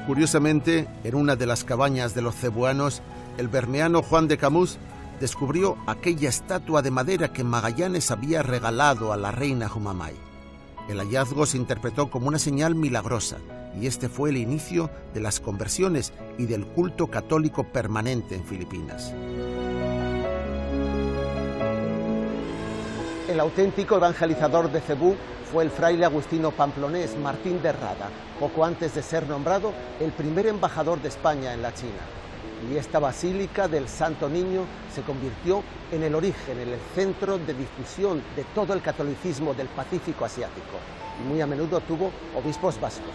Curiosamente, en una de las cabañas de los cebuanos, el bermeano Juan de Camus descubrió aquella estatua de madera que Magallanes había regalado a la reina Humamay. El hallazgo se interpretó como una señal milagrosa y este fue el inicio de las conversiones y del culto católico permanente en Filipinas. El auténtico evangelizador de Cebú fue el fraile agustino pamplonés Martín de Rada, poco antes de ser nombrado el primer embajador de España en la China. Y esta basílica del Santo Niño se convirtió en el origen, en el centro de difusión de todo el catolicismo del Pacífico asiático. Y muy a menudo tuvo obispos vascos.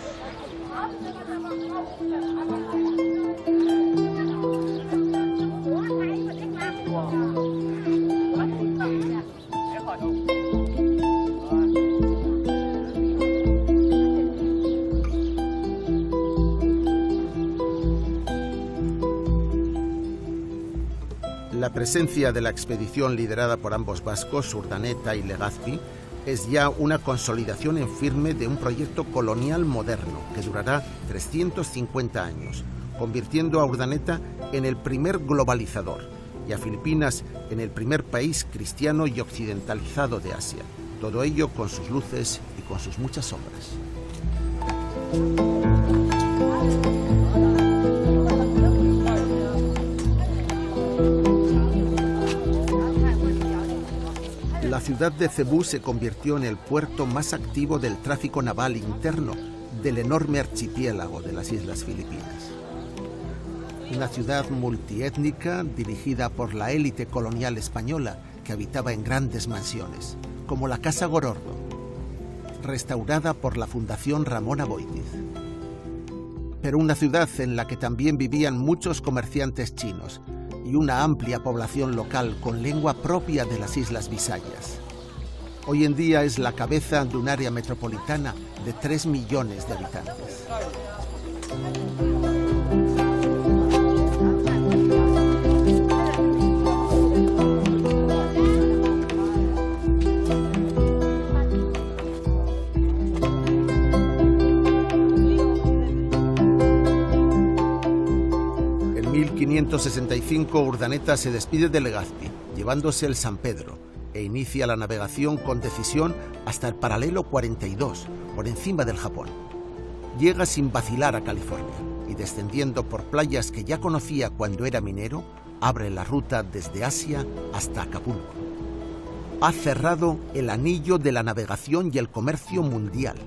La presencia de la expedición liderada por ambos vascos, Urdaneta y Legazpi, es ya una consolidación en firme de un proyecto colonial moderno que durará 350 años, convirtiendo a Urdaneta en el primer globalizador y a Filipinas en el primer país cristiano y occidentalizado de Asia. Todo ello con sus luces y con sus muchas sombras. La ciudad de Cebú se convirtió en el puerto más activo del tráfico naval interno del enorme archipiélago de las Islas Filipinas. Una ciudad multiétnica dirigida por la élite colonial española que habitaba en grandes mansiones, como la Casa Gorordo, restaurada por la Fundación Ramón Aboitiz. Pero una ciudad en la que también vivían muchos comerciantes chinos y una amplia población local con lengua propia de las Islas Visayas. Hoy en día es la cabeza de un área metropolitana de 3 millones de habitantes. En 1565 Urdaneta se despide de Legazpi, llevándose el San Pedro, e inicia la navegación con decisión hasta el paralelo 42, por encima del Japón. Llega sin vacilar a California y, descendiendo por playas que ya conocía cuando era minero, abre la ruta desde Asia hasta Acapulco. Ha cerrado el anillo de la navegación y el comercio mundial.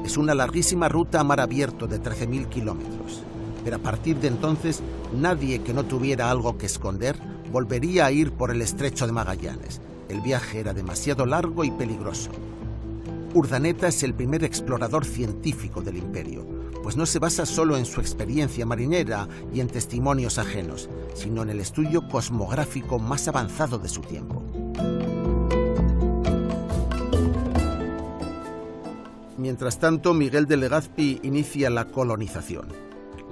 Es una larguísima ruta a mar abierto de 13.000 kilómetros, pero a partir de entonces nadie que no tuviera algo que esconder volvería a ir por el Estrecho de Magallanes. El viaje era demasiado largo y peligroso. Urdaneta es el primer explorador científico del imperio, pues no se basa solo en su experiencia marinera y en testimonios ajenos, sino en el estudio cosmográfico más avanzado de su tiempo. Mientras tanto, Miguel de Legazpi inicia la colonización.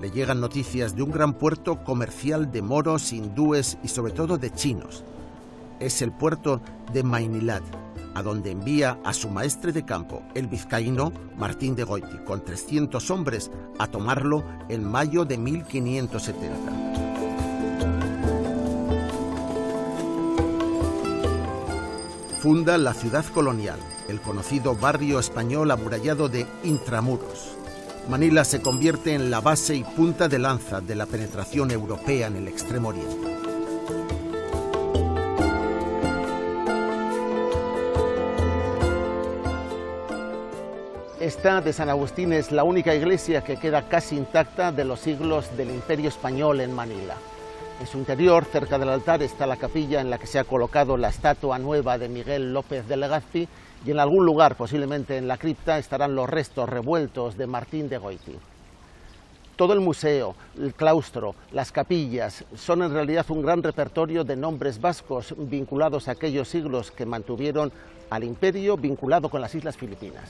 Le llegan noticias de un gran puerto comercial de moros, hindúes y sobre todo de chinos. Es el puerto de Maynilad, a donde envía a su maestre de campo, el vizcaíno Martín de Goiti, con 300 hombres, a tomarlo en mayo de 1570. Funda la ciudad colonial, el conocido barrio español amurallado de Intramuros. Manila se convierte en la base y punta de lanza de la penetración europea en el Extremo Oriente. Esta de San Agustín es la única iglesia que queda casi intacta de los siglos del Imperio Español en Manila. En su interior, cerca del altar, está la capilla en la que se ha colocado la estatua nueva de Miguel López de Legazpi, y en algún lugar, posiblemente en la cripta, estarán los restos revueltos de Martín de Goiti. Todo el museo, el claustro, las capillas, son en realidad un gran repertorio de nombres vascos vinculados a aquellos siglos que mantuvieron al imperio vinculado con las Islas Filipinas.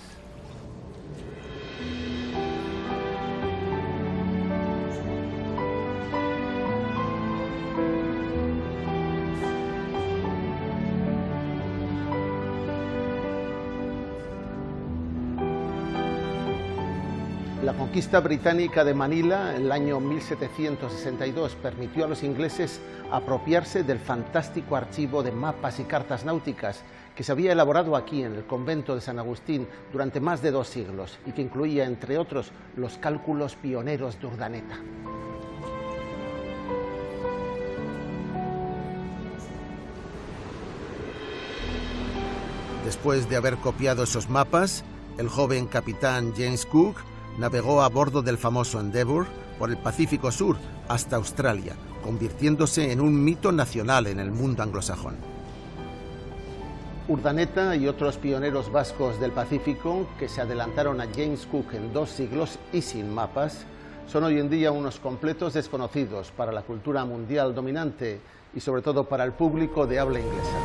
La conquista británica de Manila en el año 1762 permitió a los ingleses apropiarse del fantástico archivo de mapas y cartas náuticas que se había elaborado aquí en el convento de San Agustín durante más de 2 siglos y que incluía, entre otros, los cálculos pioneros de Urdaneta. Después de haber copiado esos mapas, el joven capitán James Cook navegó a bordo del famoso Endeavour por el Pacífico Sur hasta Australia, convirtiéndose en un mito nacional en el mundo anglosajón. Urdaneta y otros pioneros vascos del Pacífico, que se adelantaron a James Cook en 2 siglos y sin mapas, son hoy en día unos completos desconocidos para la cultura mundial dominante y sobre todo para el público de habla inglesa.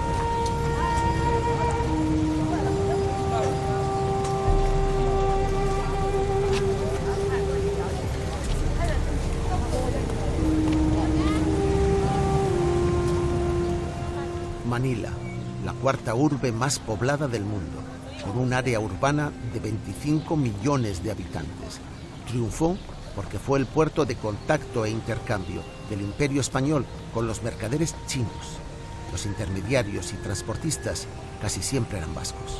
Manila, la 4ª urbe más poblada del mundo, con un área urbana de 25 millones de habitantes, triunfó porque fue el puerto de contacto e intercambio del Imperio Español con los mercaderes chinos. Los intermediarios y transportistas casi siempre eran vascos.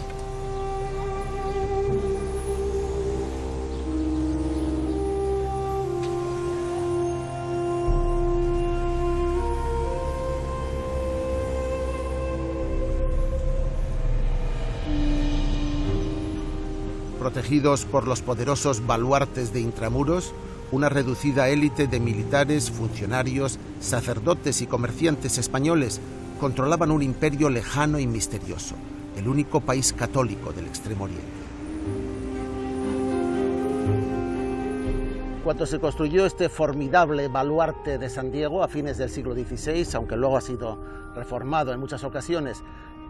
Protegidos por los poderosos baluartes de intramuros, una reducida élite de militares, funcionarios, sacerdotes y comerciantes españoles controlaban un imperio lejano y misterioso, el único país católico del Extremo Oriente. Cuando se construyó este formidable baluarte de San Diego a fines del siglo XVI, aunque luego ha sido reformado en muchas ocasiones,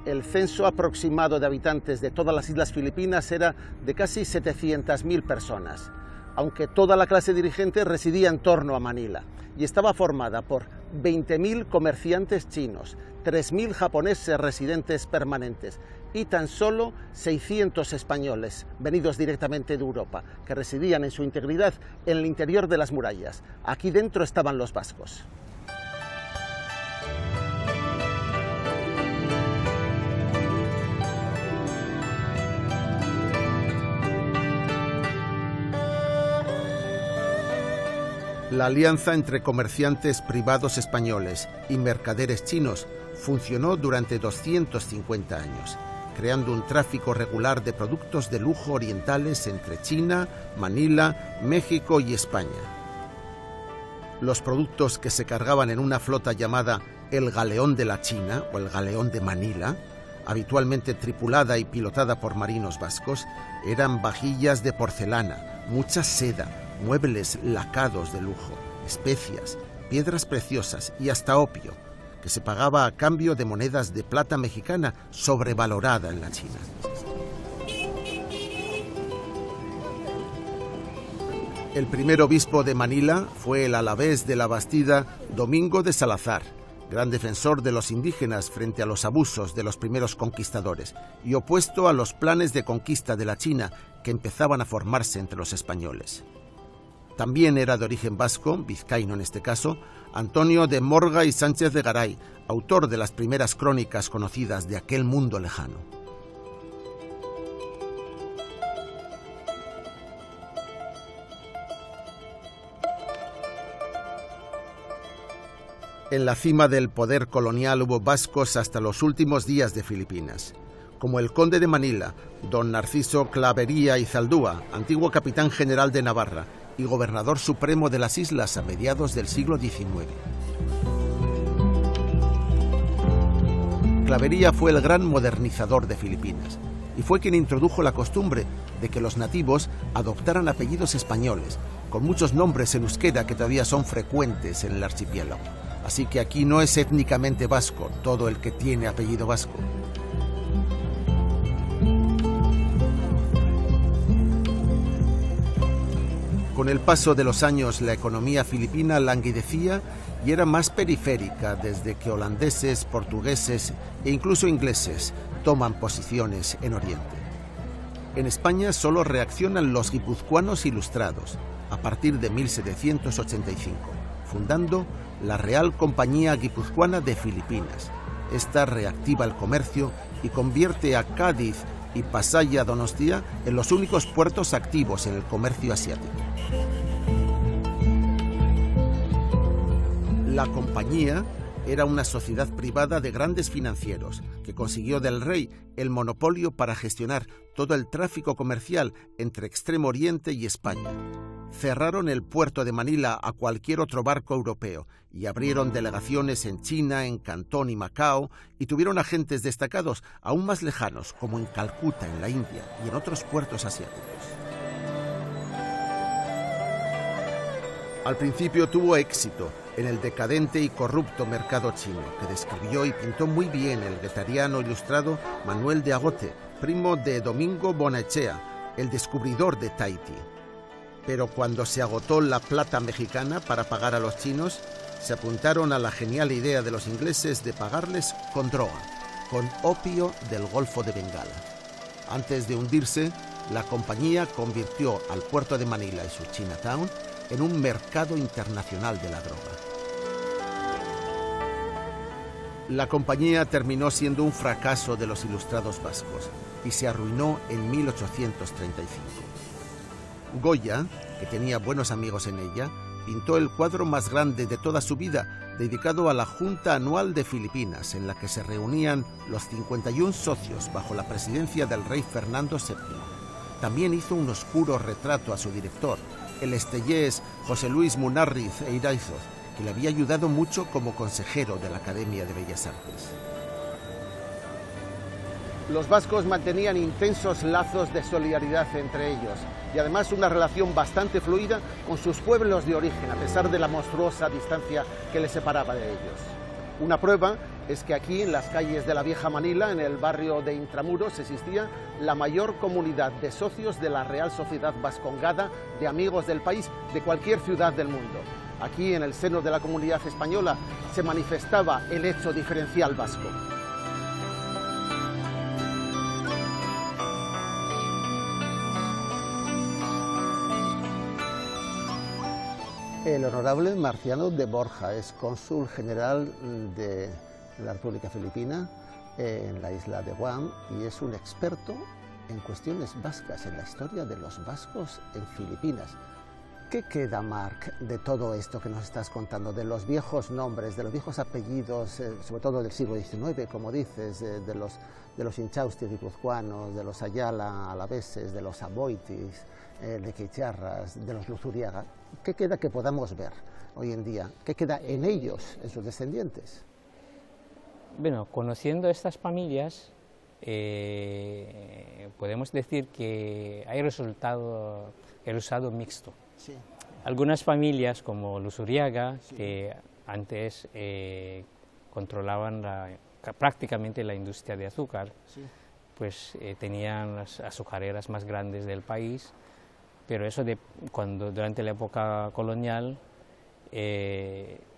el censo aproximado de habitantes de todas las islas filipinas era de casi 700.000 personas, aunque toda la clase dirigente residía en torno a Manila y estaba formada por 20.000 comerciantes chinos, 3.000 japoneses residentes permanentes y tan solo 600 españoles venidos directamente de Europa, que residían en su integridad en el interior de las murallas. Aquí dentro estaban los vascos. La alianza entre comerciantes privados españoles y mercaderes chinos funcionó durante 250 años, creando un tráfico regular de productos de lujo orientales entre China, Manila, México y España. Los productos que se cargaban en una flota llamada el Galeón de la China o el Galeón de Manila, habitualmente tripulada y pilotada por marinos vascos, eran vajillas de porcelana, mucha seda, muebles lacados de lujo, especias, piedras preciosas y hasta opio, que se pagaba a cambio de monedas de plata mexicana sobrevalorada en la China. El primer obispo de Manila fue el alavés de la Bastida, Domingo de Salazar, gran defensor de los indígenas frente a los abusos de los primeros conquistadores y opuesto a los planes de conquista de la China que empezaban a formarse entre los españoles. También era de origen vasco, vizcaíno en este caso, Antonio de Morga y Sánchez de Garay, autor de las primeras crónicas conocidas de aquel mundo lejano. En la cima del poder colonial hubo vascos hasta los últimos días de Filipinas, como el conde de Manila, don Narciso Clavería y Zaldúa, antiguo capitán general de Navarra y gobernador supremo de las islas a mediados del siglo XIX. Clavería fue el gran modernizador de Filipinas y fue quien introdujo la costumbre de que los nativos adoptaran apellidos españoles, con muchos nombres en euskera que todavía son frecuentes en el archipiélago. Así que aquí no es étnicamente vasco todo el que tiene apellido vasco. Con el paso de los años, la economía filipina languidecía y era más periférica desde que holandeses, portugueses e incluso ingleses toman posiciones en Oriente. En España solo reaccionan los guipuzcoanos ilustrados a partir de 1785, fundando la Real Compañía Guipuzcoana de Filipinas. Esta reactiva el comercio y convierte a Cádiz y Pasaia Donostia en los únicos puertos activos en el comercio asiático. La compañía era una sociedad privada de grandes financieros que consiguió del rey el monopolio para gestionar todo el tráfico comercial entre Extremo Oriente y España. Cerraron el puerto de Manila a cualquier otro barco europeo y abrieron delegaciones en China, en Cantón y Macao, y tuvieron agentes destacados aún más lejanos, como en Calcuta, en la India, y en otros puertos asiáticos. Al principio tuvo éxito en el decadente y corrupto mercado chino, que describió y pintó muy bien el guetariano ilustrado Manuel de Agote, primo de Domingo Bonaechea, el descubridor de Tahití. Pero cuando se agotó la plata mexicana para pagar a los chinos, se apuntaron a la genial idea de los ingleses de pagarles con droga, con opio del Golfo de Bengala. Antes de hundirse, la compañía convirtió al puerto de Manila y su Chinatown en un mercado internacional de la droga. La compañía terminó siendo un fracaso de los ilustrados vascos y se arruinó en 1835. Goya, que tenía buenos amigos en ella, pintó el cuadro más grande de toda su vida, dedicado a la Junta Anual de Filipinas, en la que se reunían los 51 socios bajo la presidencia del rey Fernando VII. También hizo un oscuro retrato a su director, el estellés José Luis Munárriz e Iraizoz, que le había ayudado mucho como consejero de la Academia de Bellas Artes. Los vascos mantenían intensos lazos de solidaridad entre ellos y además una relación bastante fluida con sus pueblos de origen, a pesar de la monstruosa distancia que les separaba de ellos. Una prueba es que aquí, en las calles de la vieja Manila, en el barrio de Intramuros, existía la mayor comunidad de socios de la Real Sociedad Vascongada de Amigos del País de cualquier ciudad del mundo. Aquí, en el seno de la comunidad española, se manifestaba el hecho diferencial vasco. El honorable Marciano de Borja es cónsul general de la República Filipina en la isla de Guam y es un experto en cuestiones vascas, en la historia de los vascos en Filipinas. ¿Qué queda, Marc, de todo esto que nos estás contando, de los viejos nombres, de los viejos apellidos, sobre todo del siglo XIX, como dices, de los Inchausti guipuzcoanos, de los Ayala alaveses, de los Aboitis, de Quicharras, de los Luzuriaga? ¿Qué queda que podamos ver hoy en día? ¿Qué queda en ellos, en sus descendientes? Bueno, conociendo estas familias, podemos decir que hay resultado mixto. Sí. Algunas familias como Luzuriaga, sí, que antes controlaban prácticamente la industria de azúcar, sí, pues tenían las azucareras más grandes del país, pero eso durante la época colonial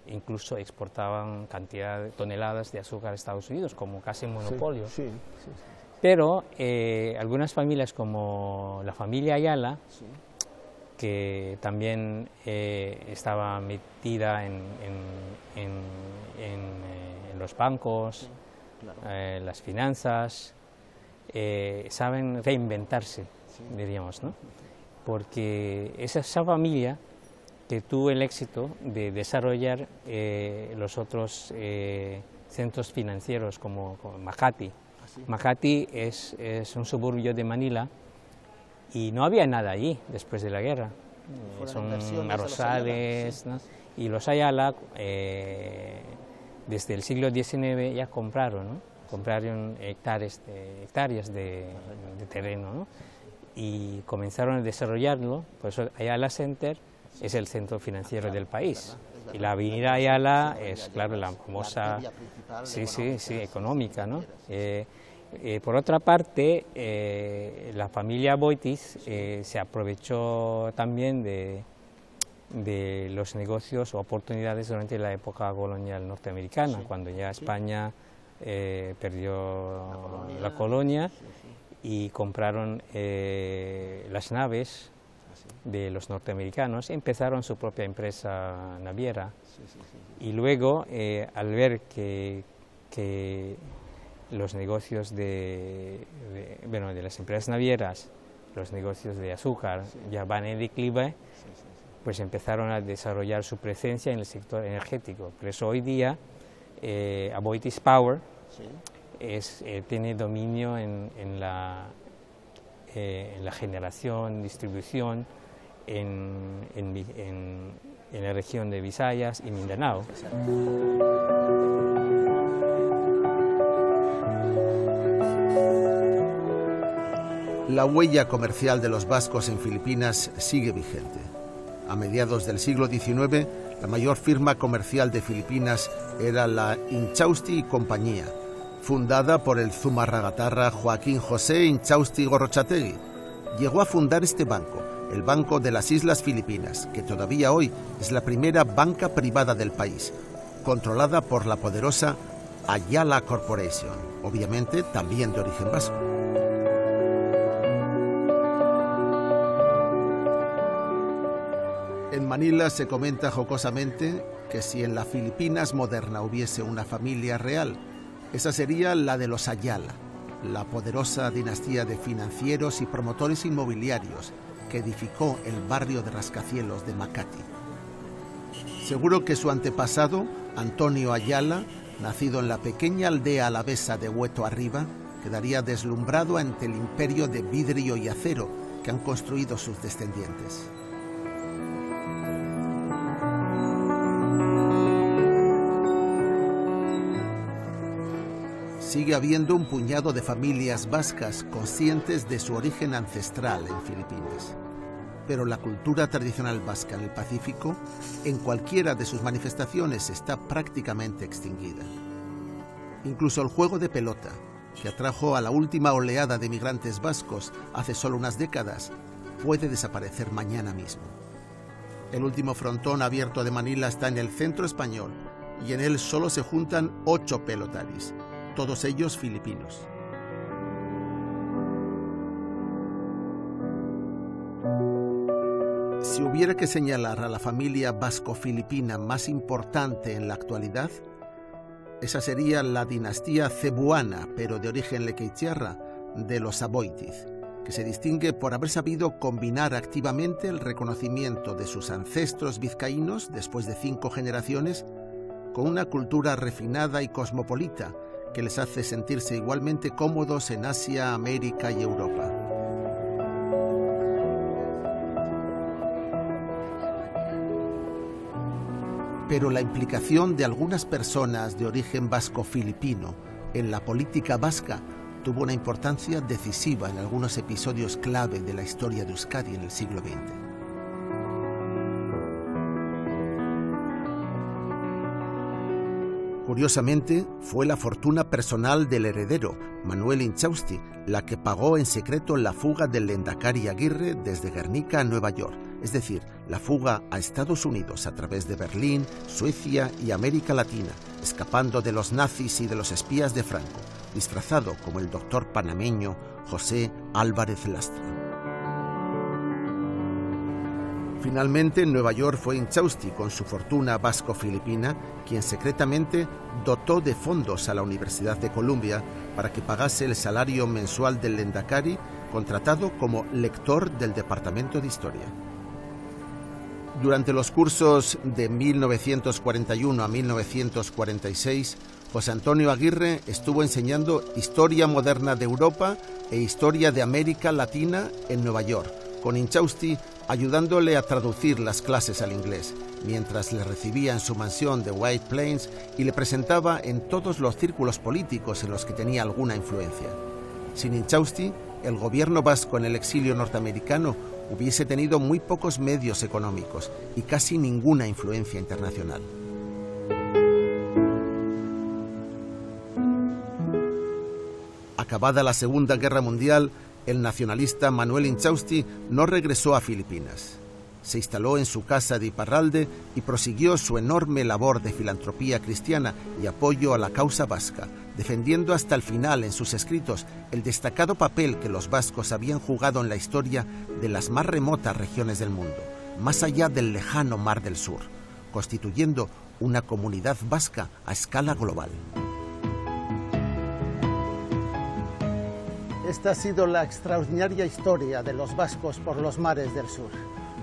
incluso exportaban cantidad de toneladas de azúcar a Estados Unidos como casi monopolio. Sí, sí, sí, sí. Pero algunas familias como la familia Ayala, sí, que también estaba metida en los bancos, sí, claro, las finanzas, saben reinventarse, sí, diríamos, ¿no? Porque es esa familia que tuvo el éxito de desarrollar los otros centros financieros como Makati. Makati es un suburbio de Manila y no había nada allí después de la guerra. Son arrozales, ¿no? Y los Ayala desde el siglo XIX ya compraron, ¿no? Compraron hectáreas de terreno, ¿no? Y comenzaron a desarrollarlo. Por eso Ayala Center es el centro financiero del país. Y la avenida Ayala es, claro, la famosa, sí, económica, ¿no? Por otra parte, la familia Boitis se aprovechó también de los negocios o oportunidades durante la época colonial norteamericana, sí, cuando ya España perdió la colonia y compraron las naves de los norteamericanos, empezaron su propia empresa naviera. Y luego, al ver que los negocios de las empresas navieras, los negocios de azúcar ya van en declive, pues empezaron a desarrollar su presencia en el sector energético. Por eso hoy día Aboitiz Power tiene dominio en la generación, distribución en la región de Visayas y Mindanao. La huella comercial de los vascos en Filipinas sigue vigente. A mediados del siglo XIX, la mayor firma comercial de Filipinas era la Inchausti y Compañía, fundada por el zumarragatarra Joaquín José Inchausti Gorrochategui. Llegó a fundar este banco, el Banco de las Islas Filipinas, que todavía hoy es la primera banca privada del país, controlada por la poderosa Ayala Corporation, obviamente también de origen vasco. En Manila se comenta jocosamente que si en la Filipinas moderna hubiese una familia real, esa sería la de los Ayala, la poderosa dinastía de financieros y promotores inmobiliarios que edificó el barrio de rascacielos de Makati. Seguro que su antepasado, Antonio Ayala, nacido en la pequeña aldea alavesa de Hueto Arriba, quedaría deslumbrado ante el imperio de vidrio y acero que han construido sus descendientes. Sigue habiendo un puñado de familias vascas conscientes de su origen ancestral en Filipinas. Pero la cultura tradicional vasca en el Pacífico, en cualquiera de sus manifestaciones, está prácticamente extinguida. Incluso el juego de pelota, que atrajo a la última oleada de migrantes vascos hace solo unas décadas, puede desaparecer mañana mismo. El último frontón abierto de Manila está en el centro español y en él solo se juntan 8 pelotaris, todos ellos filipinos. Si hubiera que señalar a la familia vasco-filipina más importante en la actualidad, esa sería la dinastía cebuana, pero de origen lequeitiarra, de los Aboitiz, que se distingue por haber sabido combinar activamente el reconocimiento de sus ancestros vizcaínos después de 5 generaciones con una cultura refinada y cosmopolita que les hace sentirse igualmente cómodos en Asia, América y Europa. Pero la implicación de algunas personas de origen vasco-filipino en la política vasca tuvo una importancia decisiva en algunos episodios clave de la historia de Euskadi en el siglo XX. Curiosamente, fue la fortuna personal del heredero, Manuel Inchausti, la que pagó en secreto la fuga del Lehendakari Aguirre desde Guernica a Nueva York, es decir, la fuga a Estados Unidos a través de Berlín, Suecia y América Latina, escapando de los nazis y de los espías de Franco, disfrazado como el doctor panameño José Álvarez Lastra. Finalmente, en Nueva York fue Inchausti, con su fortuna vasco-filipina, quien secretamente dotó de fondos a la Universidad de Columbia para que pagase el salario mensual del Lehendakari, contratado como lector del Departamento de Historia. Durante los cursos de 1941 a 1946, José Antonio Aguirre estuvo enseñando Historia Moderna de Europa e Historia de América Latina en Nueva York, con Inchausti ayudándole a traducir las clases al inglés, mientras le recibía en su mansión de White Plains y le presentaba en todos los círculos políticos en los que tenía alguna influencia. Sin Inchausti, el gobierno vasco en el exilio norteamericano hubiese tenido muy pocos medios económicos y casi ninguna influencia internacional. Acabada la Segunda Guerra Mundial, el nacionalista Manuel Inchausti no regresó a Filipinas. Se instaló en su casa de Iparralde y prosiguió su enorme labor de filantropía cristiana y apoyo a la causa vasca, defendiendo hasta el final en sus escritos el destacado papel que los vascos habían jugado en la historia de las más remotas regiones del mundo, más allá del lejano Mar del Sur, constituyendo una comunidad vasca a escala global. Esta ha sido la extraordinaria historia de los vascos por los mares del sur.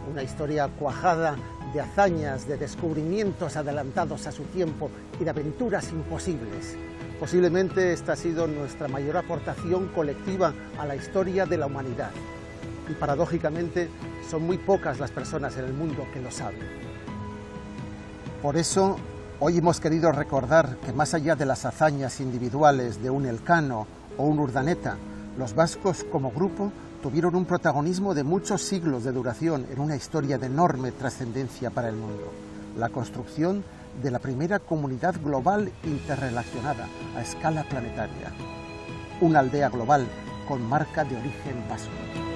Una historia cuajada de hazañas, de descubrimientos adelantados a su tiempo y de aventuras imposibles. Posiblemente esta ha sido nuestra mayor aportación colectiva a la historia de la humanidad. Y paradójicamente son muy pocas las personas en el mundo que lo saben. Por eso, hoy hemos querido recordar que más allá de las hazañas individuales de un Elcano o un Urdaneta, los vascos como grupo tuvieron un protagonismo de muchos siglos de duración en una historia de enorme trascendencia para el mundo, la construcción de la primera comunidad global interrelacionada a escala planetaria, una aldea global con marca de origen vasco.